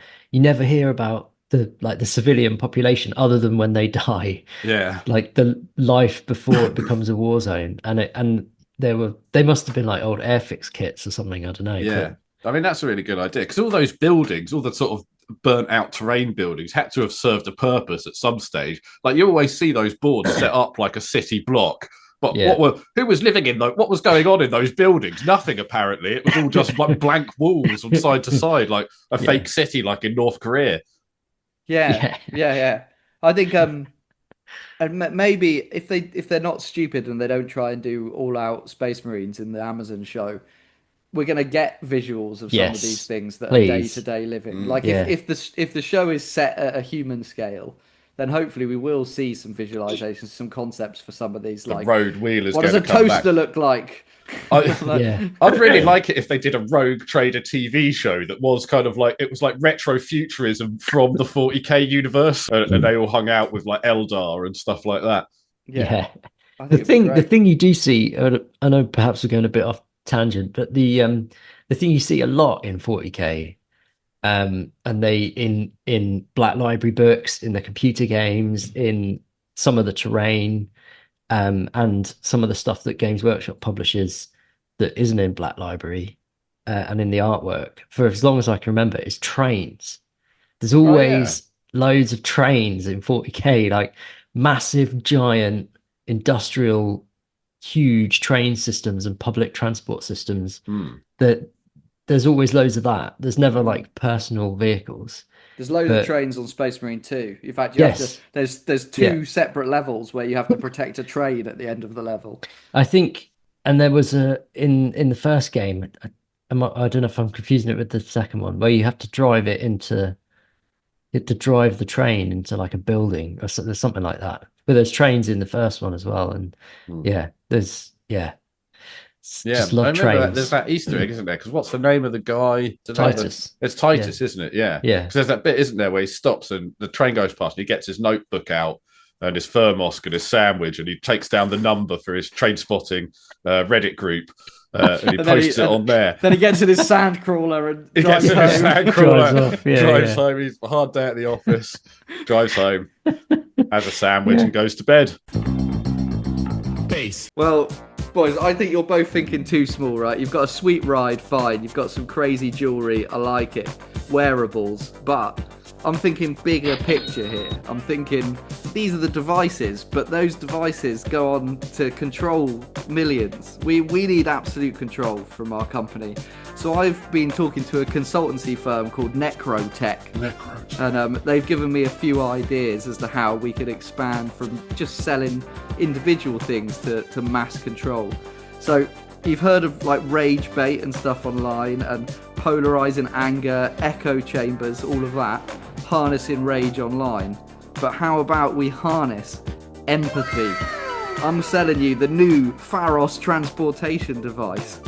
hear about the civilian population other than when they die. Yeah, like the life before it becomes a war zone, and they must have been like old Airfix kits or something. I don't know. Yeah, I mean that's a really good idea because all those buildings, all the sort of burnt out terrain buildings, had to have served a purpose at some stage. Like you always see those boards set up like a city block. But who was living in those? What was going on in those buildings? Nothing, apparently. It was all just like blank walls from side to side, like a fake city, like in North Korea. Yeah. I think and maybe if they're not stupid and they don't try and do all out Space Marines in the Amazon show, we're going to get visuals of some of these things that are day to day living. Like if the show is set at a human scale, then hopefully we will see some visualizations, some concepts for some of these. Like road wheelers. What does a toaster look like? I'd really like it if they did a Rogue Trader TV show that was kind of like it was like retro futurism from the 40k universe, and they all hung out with like Eldar and stuff like that. Yeah. The thing you do see, I know perhaps we're going a bit off tangent, but the thing you see a lot in 40k. And they in Black Library books, in the computer games, in some of the terrain, and some of the stuff that Games Workshop publishes that isn't in Black Library, and in the artwork for as long as I can remember, is trains. There's always loads of trains in 40k, like massive, giant, industrial, huge train systems and public transport systems that. There's always loads of that. There's never like personal vehicles. There's loads of trains on Space Marine 2. In fact, you have to, there's two separate levels where you have to protect a train at the end of the level. I think, and there was in the first game. I don't know if I'm confusing it with the second one, where you have to drive the train into like a building or there's something like that. But there's trains in the first one as well, and just love trains. There's that Easter egg, isn't there? Because what's the name of the guy? Titus. It's Titus, isn't it? Yeah. Because there's that bit, isn't there, where he stops and the train goes past and he gets his notebook out and his thermos and his sandwich and he takes down the number for his train spotting Reddit group and he posts it on there. Then he gets in his sand crawler and drives home. He's a hard day at the office, drives home, has a sandwich and goes to bed. Well, boys, I think you're both thinking too small, right? You've got a sweet ride, fine. You've got some crazy jewelry, I like it. Wearables, but I'm thinking bigger picture here. I'm thinking these are the devices, but those devices go on to control millions. We need absolute control from our company. So I've been talking to a consultancy firm called Necro-Tech. And they've given me a few ideas as to how we could expand from just selling individual things to mass control. So you've heard of like rage bait and stuff online, and polarizing anger, echo chambers, all of that, harnessing rage online. But how about we harness empathy? I'm selling you the new Pharos transportation device,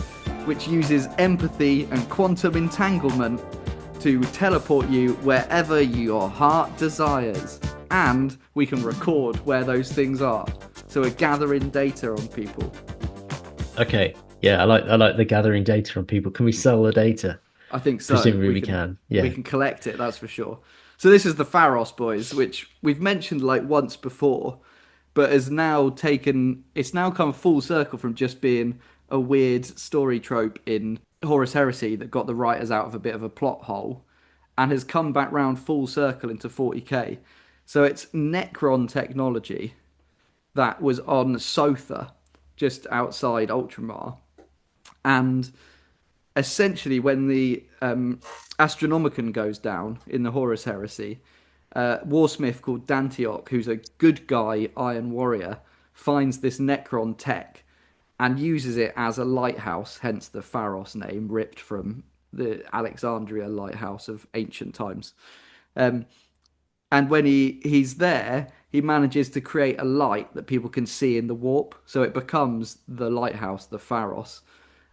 which uses empathy and quantum entanglement to teleport you wherever your heart desires. And we can record where those things are. So we're gathering data on people. Okay. Yeah, I like the gathering data from people. Can we sell the data? I think so. Presumably we can. Yeah. We can collect it, that's for sure. So this is the Pharos boys, which we've mentioned like once before, but it's now come full circle from just being a weird story trope in Horus Heresy that got the writers out of a bit of a plot hole, and has come back round full circle into 40k. So it's Necron technology that was on Sotha, just outside Ultramar. And essentially when the Astronomicon goes down in the Horus Heresy, Warsmith called Dantioch, who's a good guy Iron Warrior, finds this Necron tech and uses it as a lighthouse, hence the Pharos name, ripped from the Alexandria lighthouse of ancient times. And when he's there, he manages to create a light that people can see in the warp, so it becomes the lighthouse, the Pharos.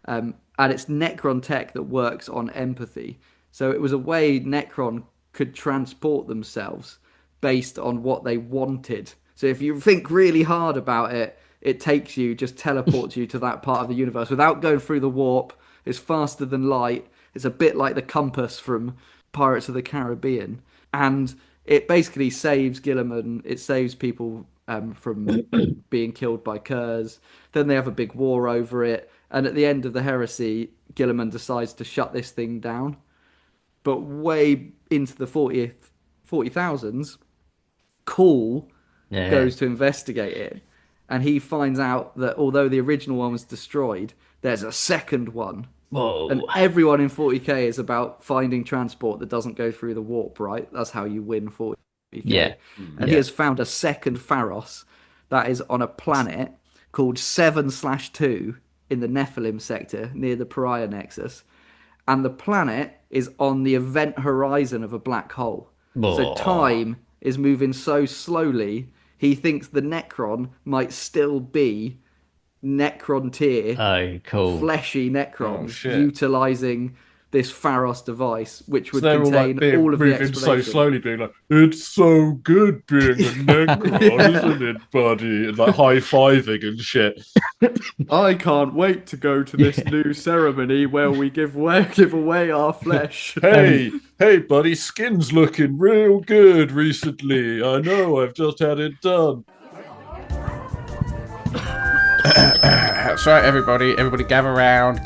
And it's Necron tech that works on empathy. So it was a way Necron could transport themselves based on what they wanted. So if you think really hard about it, it takes you, just teleports you to that part of the universe without going through the warp. It's faster than light. It's a bit like the compass from Pirates of the Caribbean. And it basically saves Gilliman. It saves people from being killed by Kurz. Then they have a big war over it. And at the end of the heresy, Gilliman decides to shut this thing down. But way into the 40,000s, Cool goes to investigate it. And he finds out that although the original one was destroyed, there's a second one. Whoa. And everyone in 40k is about finding transport that doesn't go through the warp, right? That's how you win 40k. Yeah. And he has found a second Pharos that is on a planet called 7/2 in the Nephilim sector near the Pariah Nexus. And the planet is on the event horizon of a black hole. So time is moving so slowly, he thinks the Necron might still be Necron tier, fleshy Necrons, utilising this Pharos device, which would contain all of the explanation. So slowly, being like, "It's so good being a Necron, isn't it, buddy?" And like high-fiving and shit. I can't wait to go to this new ceremony where we give away our flesh. Hey, buddy, skin's looking real good recently. I know, I've just had it done. That's right, everybody. Everybody gather round.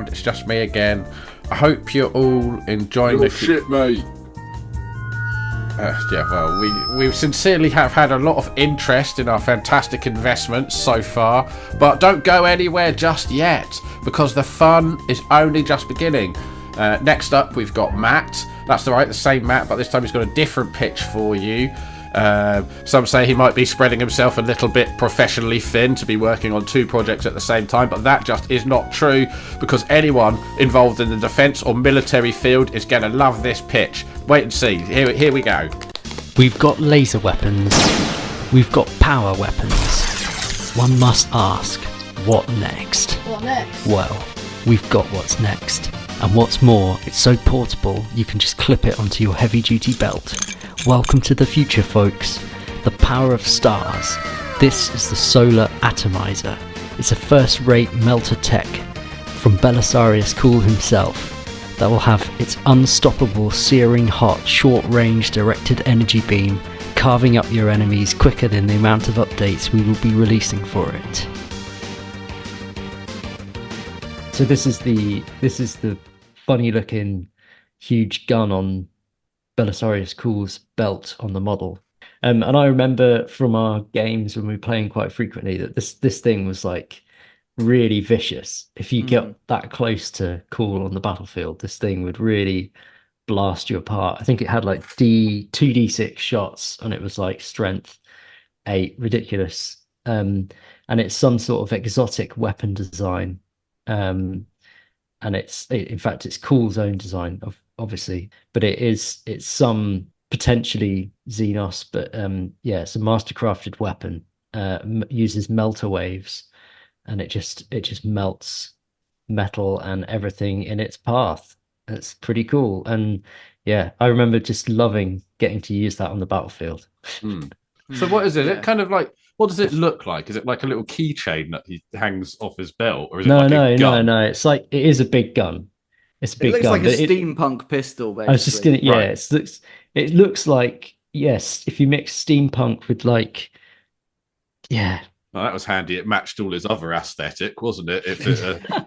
It's just me again. I hope you're all enjoying the shit, mate. Yeah, well, we sincerely have had a lot of interest in our fantastic investments so far, but don't go anywhere just yet, because the fun is only just beginning. Next up, we've got Matt. That's the same Matt, but this time he's got a different pitch for you. Some say he might be spreading himself a little bit professionally thin to be working on two projects at the same time, but that just is not true, because anyone involved in the defence or military field is going to love this pitch. Wait and see. Here we go. We've got laser weapons. We've got power weapons. One must ask, what next? What next? Well, we've got what's next. And what's more, it's so portable you can just clip it onto your heavy-duty belt. Welcome to the future, folks. The power of stars. This is the Solar Atomizer. It's a first-rate melter tech from Belisarius Cool himself that will have its unstoppable, searing hot, short-range directed energy beam carving up your enemies quicker than the amount of updates we will be releasing for it. So this is the funny-looking huge gun on Belisarius Cool's belt on the model. And I remember from our games when we were playing quite frequently that this thing was like really vicious. If you get that close to Cool on the battlefield, this thing would really blast you apart. I think it had like 2d6 shots, and it was like strength 8, ridiculous. And it's some sort of exotic weapon design. And in fact it's Cool's own design, obviously, but it's some potentially Xenos, but it's a mastercrafted weapon. Uses melter waves, and it just melts metal and everything in its path. It's pretty cool. And yeah, I remember just loving getting to use that on the battlefield. So what is it? It kind of like, what does it look like? Is it like a little keychain that he hangs off his belt, or is it like a gun? No. It's like, it is a big gun. It's a big gun. It looks like a steampunk pistol, basically. I was just gonna, it looks like, yes, if you mix steampunk with like, Well, that was handy. It matched all his other aesthetic, wasn't it? If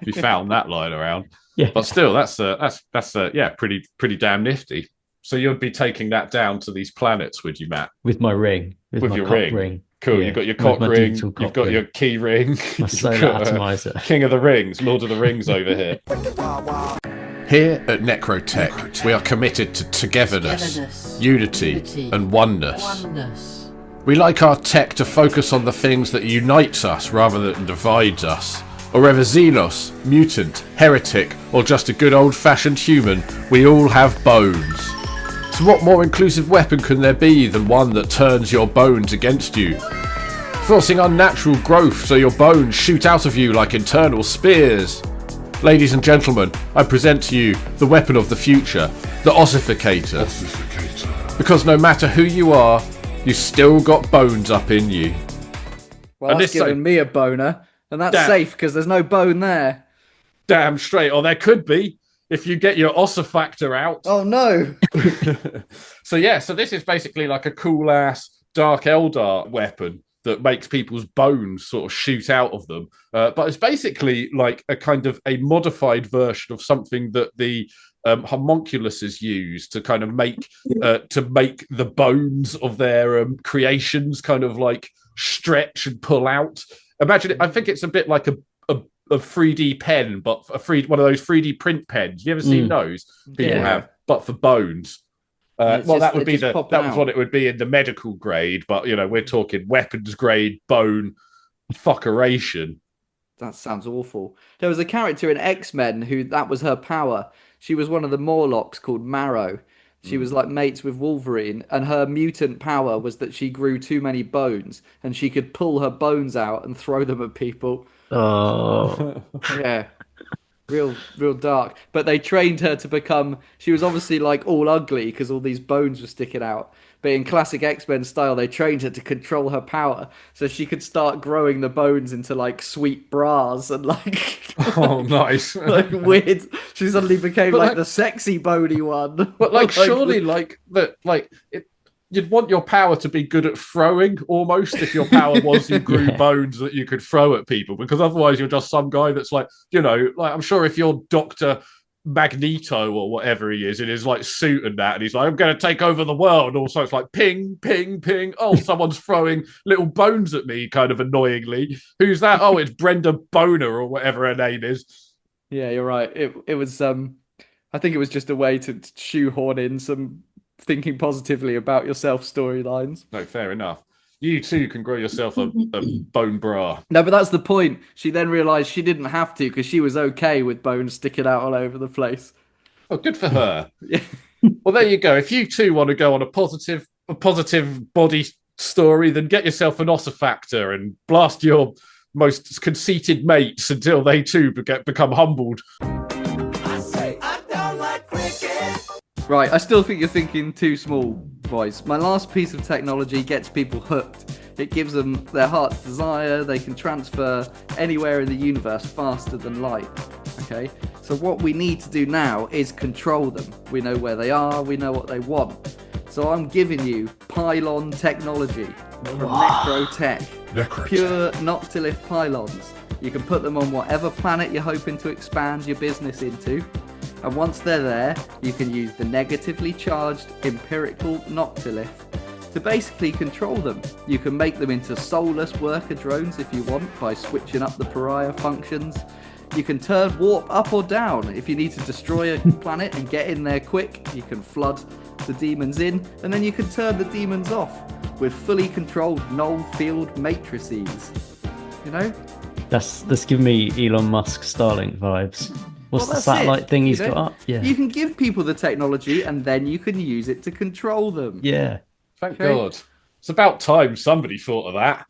you found that lying around. Yeah. But still, that's pretty damn nifty. So you'd be taking that down to these planets, would you, Matt? With my ring. With my your cock ring. Cool. Yeah. You've got your cock ring. You've got your key ring. My solar atomizer. King of the Rings, Lord of the Rings over here. Here at Necro-Tech, we are committed to togetherness, unity, and oneness. We like our tech to focus on the things that unites us rather than divides us. Or whether Xenos, mutant, heretic, or just a good old-fashioned human, we all have bones. So what more inclusive weapon can there be than one that turns your bones against you? Forcing unnatural growth so your bones shoot out of you like internal spears. Ladies and gentlemen, I present to you the weapon of the future, the ossificator. Because no matter who you are, you still got bones up in you. Well, that's giving me a boner, and that's safe because there's no bone there. Damn straight, or there could be if you get your ossifactor out. Oh no! So this is basically like a cool ass Dark Eldar weapon that makes people's bones sort of shoot out of them. But it's basically like a kind of a modified version of something that the homunculuses use to kind of make the bones of their creations kind of like stretch and pull out. Imagine it. I think it's a bit like a 3D pen, but one of those 3D print pens. You ever seen those people have, but for bones? That was what it would be in the medical grade, but we're talking weapons grade bone fuckeration. That sounds awful. There was a character in X-Men who that was her power. She was one of the Morlocks called Marrow. She was like mates with Wolverine, and her mutant power was that she grew too many bones, and she could pull her bones out and throw them at people. Oh, yeah. Real dark. But they trained her to become... She was obviously like all ugly because all these bones were sticking out. But in classic X-Men style, they trained her to control her power. So she could start growing the bones into like sweet bras and like... Oh, nice. like weird... She suddenly became like the sexy bony one. But like surely you'd want your power to be good at throwing, almost, if your power was you grew bones that you could throw at people, because otherwise you're just some guy that's like, like I'm sure if you're Dr. Magneto or whatever he is in his like suit and that, and he's like, I'm going to take over the world. Also, it's like ping, ping, ping. Oh, someone's throwing little bones at me, kind of annoyingly. Who's that? Oh, it's Brenda Boner or whatever her name is. Yeah, you're right. It was I think it was just a way to shoehorn in some thinking positively about yourself storylines. No, fair enough. You too can grow yourself a bone bra. No, but that's the point. She then realised she didn't have to because she was okay with bones sticking out all over the place. Oh, good for her. Well, there you go. If you too want to go on a positive body story, then get yourself an ossifactor and blast your most conceited mates until they too become humbled. Right, I still think you're thinking too small, boys. My last piece of technology gets people hooked. It gives them their heart's desire. They can transfer anywhere in the universe faster than light. Okay? So what we need to do now is control them. We know where they are. We know what they want. So I'm giving you pylon technology from Necro-Tech. Pure Noctilith pylons. You can put them on whatever planet you're hoping to expand your business into. And once they're there, you can use the negatively charged empirical Noctilith to basically control them. You can make them into soulless worker drones if you want by switching up the pariah functions. You can turn warp up or down if you need to destroy a planet and get in there quick. You can flood the demons in, and then you can turn the demons off with fully controlled null field matrices. You know? That's giving me Elon Musk Starlink vibes. What's the satellite thing he's got up? Yeah. You can give people the technology and then you can use it to control them. Yeah. Thank God. It's about time somebody thought of that.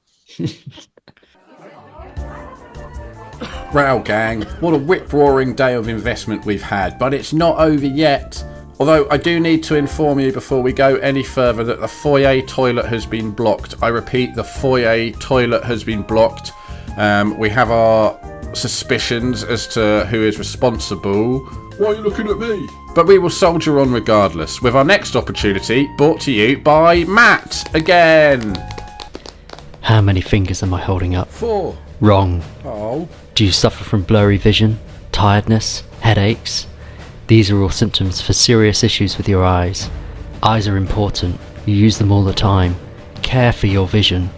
Row gang, what a whip-roaring day of investment we've had, but it's not over yet. Although I do need to inform you before we go any further that the foyer toilet has been blocked. I repeat, the foyer toilet has been blocked. We have our suspicions as to who is responsible. Why are you looking at me? But we will soldier on regardless, with our next opportunity brought to you by Matt again. How many fingers am I holding up? 4. Wrong. Oh. Do you suffer from blurry vision, tiredness, headaches? These are all symptoms for serious issues with your eyes. Eyes are important. You use them all the time. Care for your vision.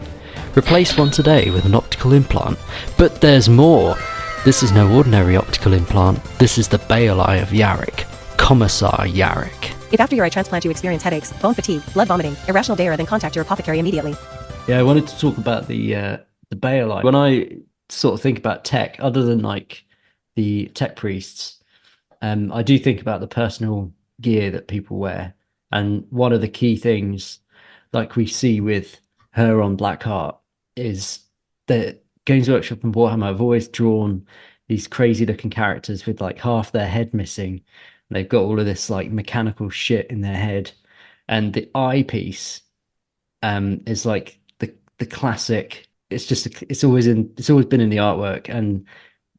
Replace one today with an optical implant. But there's more! This is no ordinary optical implant. This is the Baal Eye of Yarrick. Commissar Yarrick. If after your eye transplant you experience headaches, bone fatigue, blood vomiting, irrational diarrhea, then contact your apothecary immediately. Yeah, I wanted to talk about the Baal Eye. When I sort of think about tech, other than like the tech priests, I do think about the personal gear that people wear. And one of the key things, like we see with her on Blackheart, is that Games Workshop and Warhammer have always drawn these crazy looking characters with like half their head missing. They've got all of this like mechanical shit in their head. And the eyepiece is like the classic. It's always been in the artwork, and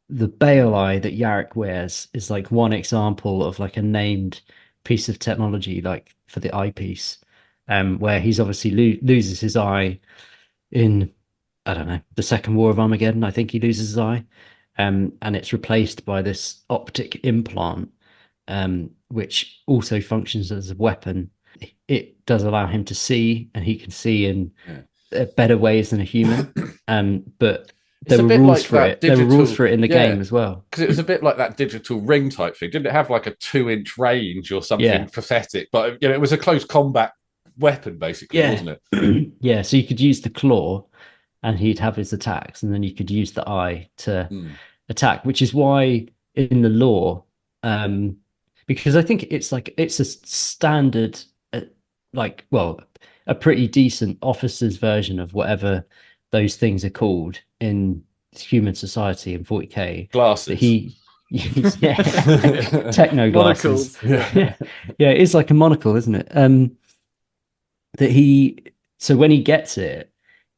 the Baal Eye that Yarrick wears is like one example of like a named piece of technology, like for the eyepiece, where he's obviously loses his eye in, I don't know, the Second War of Armageddon. I think he loses his eye, and it's replaced by this optic implant, which also functions as a weapon. It does allow him to see, and he can see in better ways than a human. But there were rules for it. There were rules for it in the game as well. Because it was a bit like that digital ring type thing. Didn't it have like a 2-inch range or something pathetic? But it was a close combat weapon, basically, wasn't it? Yeah, so you could use the claw and he'd have his attacks, and then you could use the eye to attack, which is why in the lore, because I think it's a standard, a pretty decent officer's version of whatever those things are called in human society in 40k. Glasses. Techno glasses. Yeah, it is like a monocle, isn't it? So when he gets it,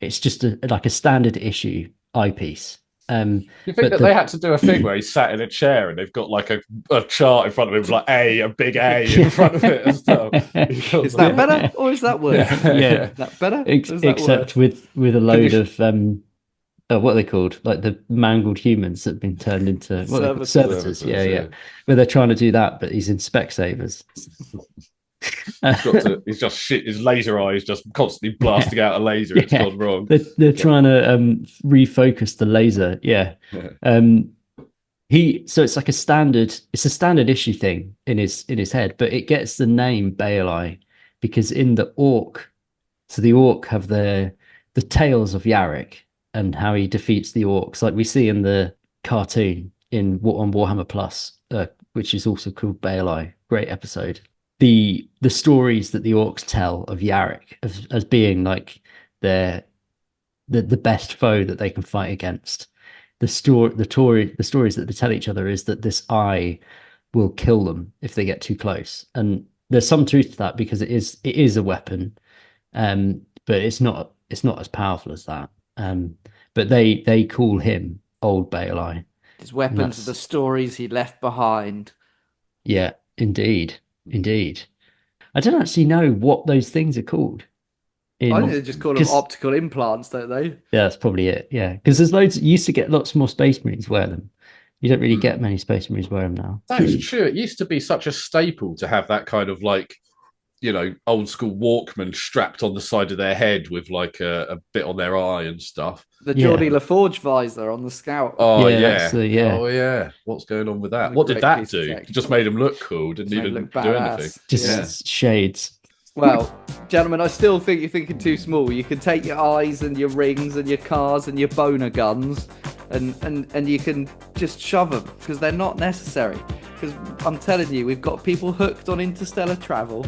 it's just like a standard issue eyepiece. You think that they had to do a thing where he's sat in a chair and they've got like a chart in front of him with like a big A in front of it and stuff? Is that better or is that worse? Yeah. Is that better? Except with a load of what are they called? Like the mangled humans that have been turned into servitors. Yeah. Where they're trying to do that, but he's in Specsavers. He's just shit. His laser eye is just constantly blasting out a laser. It's gone wrong. They're trying to refocus the laser. So it's like a standard issue thing in his head, but it gets the name Baal Eye because in the Orc, so the Orc have the tales of Yarrick and how he defeats the Orcs, like we see in the cartoon on Warhammer Plus, which is also called Baal Eye. Great episode. The stories that the Orcs tell of Yarrick as being like the best foe that they can fight against. The stories that they tell each other is that this eye will kill them if they get too close, and there's some truth to that because it is a weapon, but it's not as powerful as that. But they call him Old Baal Eye. His weapons are the stories he left behind. Yeah, indeed. I don't actually know what those things are called. I think they just call them optical implants, don't they? Yeah, that's probably it. Yeah, because there's loads. You used to get lots more Space Marines wear them You don't really get many Space Marines wear them now. That's true. It used to be such a staple to have that kind of like, old school Walkman strapped on the side of their head with like a bit on their eye and stuff. The Geordie LaForge visor on the Scout. Oh yeah. Oh yeah. What's going on with that? What did that do? It just made them look cool. Didn't even do anything. Just shades. Well, gentlemen, I still think you're thinking too small. You can take your eyes and your rings and your cars and your boner guns and you can just shove them because they're not necessary. Because I'm telling you, we've got people hooked on interstellar travel.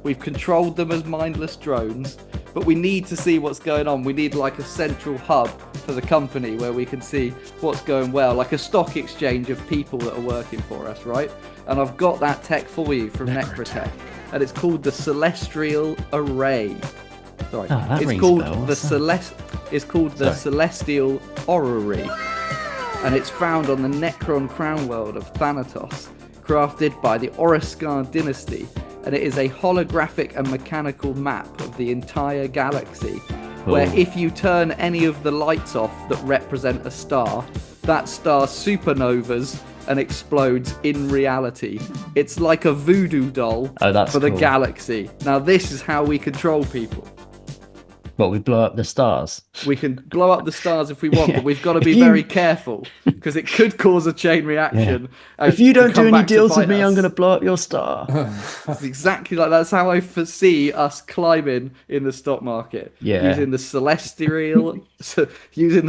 We've controlled them as mindless drones, but we need to see what's going on. We need like a central hub for the company where we can see what's going well, like a stock exchange of people that are working for us, right? And I've got that tech for you from Necro-Tech. And it's called the Celestial Array. Sorry, it's called the Celestial Orrery, and it's found on the Necron crown world of Thanatos, crafted by the Oriskar dynasty, and it is a holographic and mechanical map of the entire galaxy, where if you turn any of the lights off that represent a star, that star supernovas and explodes in reality. It's like a voodoo doll for the galaxy. Now this is how we control people. What, we blow up the stars? We can blow up the stars if we want, but we've got to be very careful because it could cause a chain reaction. If you don't do any deals with me, I'm going to blow up your star. It's exactly like that's how I foresee us climbing in the stock market. Using the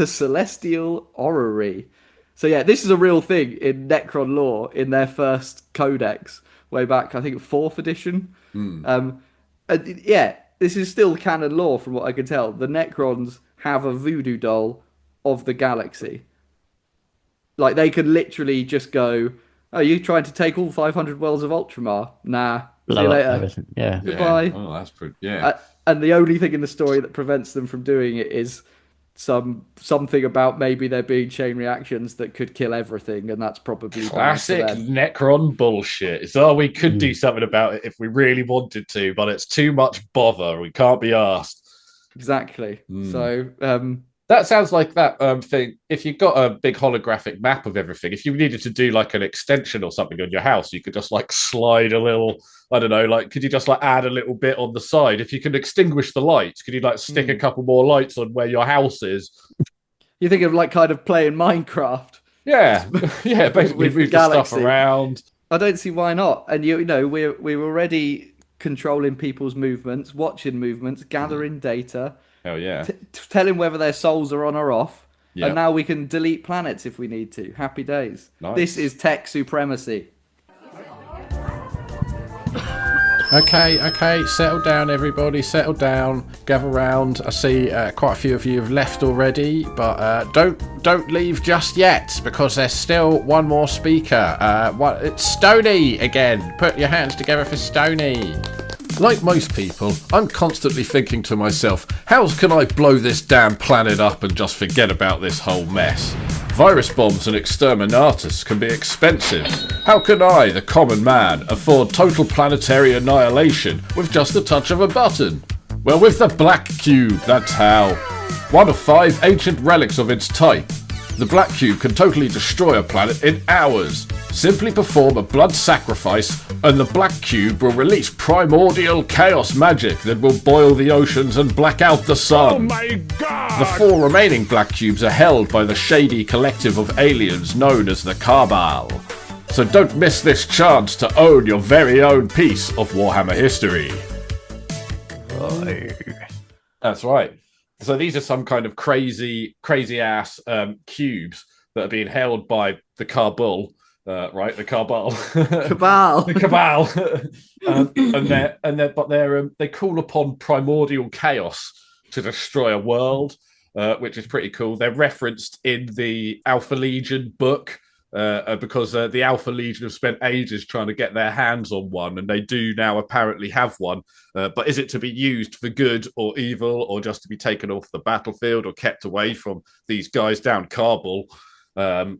celestial orrery. So yeah, this is a real thing in Necron lore in their first codex way back, I think 4th edition. This is still canon lore from what I can tell. The Necrons have a voodoo doll of the galaxy. Like they could literally just go, "Oh, you trying to take all 500 worlds of Ultramar? Nah, see you later. Yeah. Goodbye." Oh, that's pretty. Yeah. And the only thing in the story that prevents them from doing it is something about maybe there being chain reactions that could kill everything, and that's probably classic Necron bullshit. So we could do something about it if we really wanted to, but it's too much bother. We can't be asked. Exactly. So that sounds like that thing. If you've got a big holographic map of everything, if you needed to do like an extension or something on your house, you could just like slide a little. I don't know, like, could you just like add a little bit on the side? If you can extinguish the lights, could you like stick a couple more lights on where your house is? You think of like kind of playing Minecraft. Yeah, yeah, basically move the stuff around. I don't see why not. And you know, we're already controlling people's movements, watching movements, gathering data. Hell yeah. Telling whether their souls are on or off. Yep. And now we can delete planets if we need to. Happy days. Nice. This is tech supremacy. Okay, settle down, everybody, settle down, gather round. I see quite a few of you have left already, but don't leave just yet, because there's still one more speaker. It's Stony again. Put your hands together for Stony. Like most people, I'm constantly thinking to myself, how can I blow this damn planet up and just forget about this whole mess? Virus bombs and exterminatus can be expensive. How can I, the common man, afford total planetary annihilation with just the touch of a button? Well, with the Black Cube, that's how. One of 5 ancient relics of its type. The Black Cube can totally destroy a planet in hours. Simply perform a blood sacrifice and the Black Cube will release primordial chaos magic that will boil the oceans and black out the sun. Oh my god! The 4 remaining Black Cubes are held by the shady collective of aliens known as the Cabal. So don't miss this chance to own your very own piece of Warhammer history. That's right. So these are some kind of crazy ass cubes that are being held by the Cabal. Right, the Cabal. The Cabal. They call upon primordial chaos to destroy a world, which is pretty cool. They're referenced in the Alpha Legion book because the Alpha Legion have spent ages trying to get their hands on one, and they do now apparently have one. But is it to be used for good or evil, or just to be taken off the battlefield or kept away from these guys down Kabul? So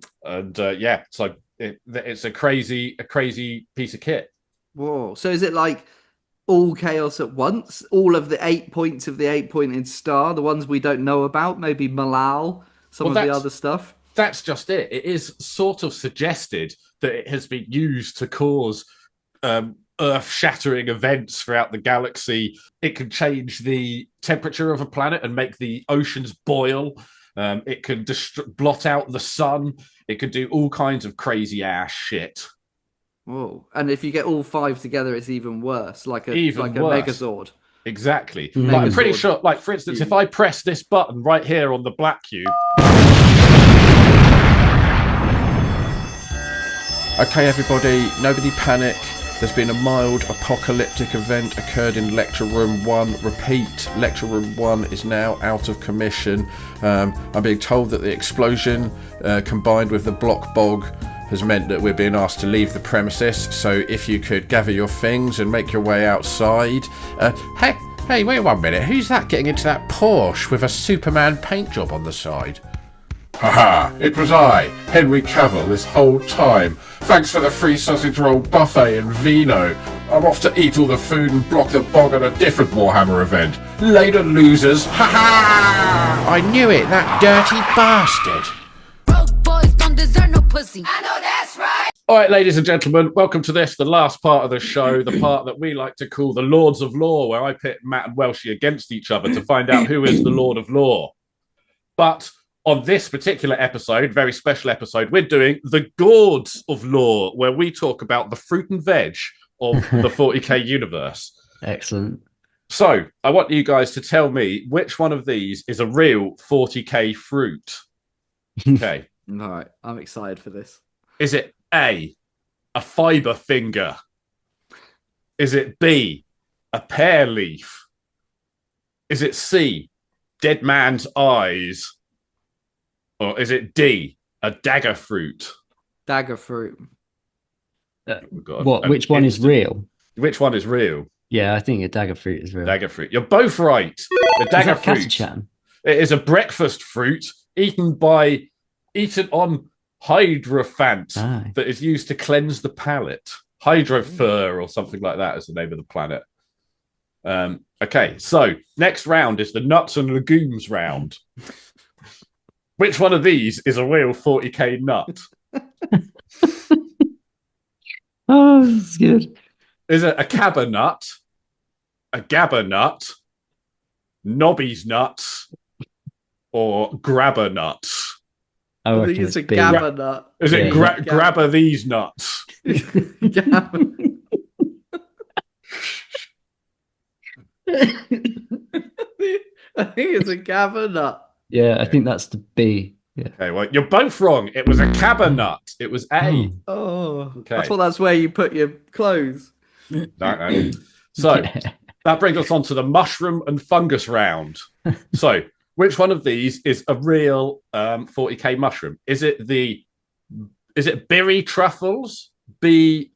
it's a crazy piece of kit. Whoa! So is it like all chaos at once? All of the 8 points of the 8-pointed star, the ones we don't know about, maybe Malal, some of the other stuff. That's just it. It is sort of suggested that it has been used to cause earth-shattering events throughout the galaxy. It can change the temperature of a planet and make the oceans boil. It can blot out the sun. It can do all kinds of crazy ass shit. Whoa! And if you get all 5 together, it's even worse. Like a worse. Megazord. Exactly. Like, I'm pretty sure. Like, for instance, if I press this button right here on the black cube. Okay, everybody, nobody panic. There's been a mild apocalyptic event occurred in Lecture Room 1. Repeat, Lecture Room 1 is now out of commission. I'm being told that the explosion combined with the block bog has meant that we're being asked to leave the premises. So if you could gather your things and make your way outside. Hey, wait 1 minute. Who's that getting into that Porsche with a Superman paint job on the side? Haha, it was I, Henry Cavill, this whole time. Thanks for the free sausage roll buffet and vino. I'm off to eat all the food and block the bog at a different Warhammer event. Later, losers. Haha! I knew it, that dirty bastard. Broke boys don't deserve no pussy. I know that's right. All right, ladies and gentlemen, welcome to this, the last part of the show, the part that we like to call the Lords of Law, where I pit Matt and Welshie against each other to find out who is the Lord of Law. But on this particular episode, very special episode, we're doing the Gourds of Law, where we talk about the fruit and veg of the 40k universe. Excellent. So I want you guys to tell me which one of these is a real 40k fruit. Okay. All right, I'm excited for this. Is it A, a fiber finger? Is it B, a pear leaf? Is it C, dead man's eyes? Or is it D, a dagger fruit? Dagger fruit. What? Which one is real? Which one is real? Yeah, I think a dagger fruit is real. Dagger fruit. You're both right. The dagger fruit. It is a breakfast fruit eaten on hydrophant that is used to cleanse the palate. Hydrofur or something like that is the name of the planet. Okay, so next round is the nuts and legumes round. Which one of these is a real 40k nut? Oh, that's good. Is it a cabba nut, a gabba nut, Nobby's nuts, or grabber nuts? I think it's a gabba nut. Is it grabber these nuts? I think it's a gabba nut. Yeah, I think that's the B. Yeah. Okay, well, you're both wrong. It was a cabba nut. It was A. Oh, okay. I thought that's where you put your clothes. No. So that brings us on to the mushroom and fungus round. So, which one of these is a real 40k mushroom? Is it berry truffles? B-I-R-R-I,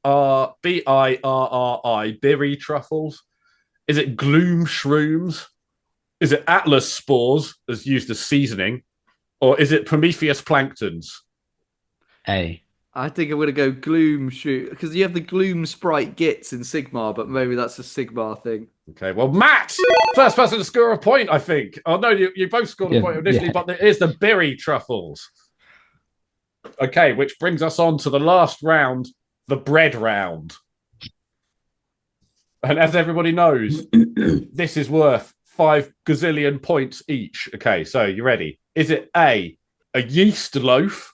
berry truffles? Is it gloom shrooms? Is it Atlas spores as used as seasoning? Or is it Prometheus planktons? A. I think I'm going to go gloom shoot because you have the gloom sprite gits in Sigmar, but maybe that's a Sigmar thing. Okay, well, Matt, first person to score a point, I think. Oh, no, you both scored a point initially, but it is the berry truffles. Okay, which brings us on to the last round, the bread round. And as everybody knows, this is worth 5 gazillion points each. Okay, so you ready? Is it A, a yeast loaf?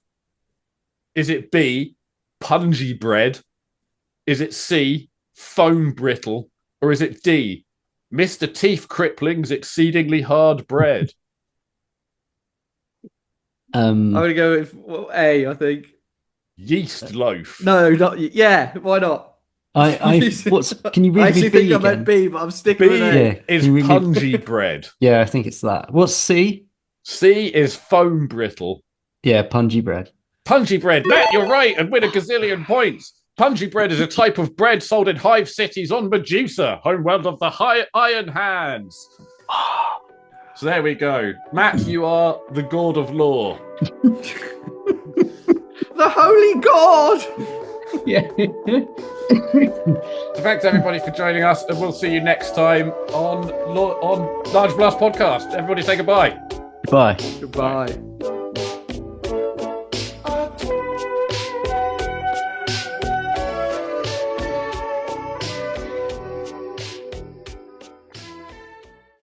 Is it B, pungy bread? Is it C, foam brittle? Or is it D, Mr. Teeth Crippling's exceedingly hard bread? I'm going to go with A, I think. Yeast loaf. No, not... Yeah, why not? Can you read I actually me think B I meant B, but I'm sticking with A. B is pungy bread. Yeah, I think it's that. What's C? C is foam brittle. Yeah, pungy bread. Pungy bread. Matt, you're right, and win a gazillion points. Pungy bread is a type of bread sold in hive cities on Medusa, homeworld of the Iron Hands. So there we go. Matt, you are the God of Law. The Holy God! Yeah. So thanks everybody for joining us, and we'll see you next time on Large Blast Podcast. Everybody say goodbye. Goodbye. Goodbye.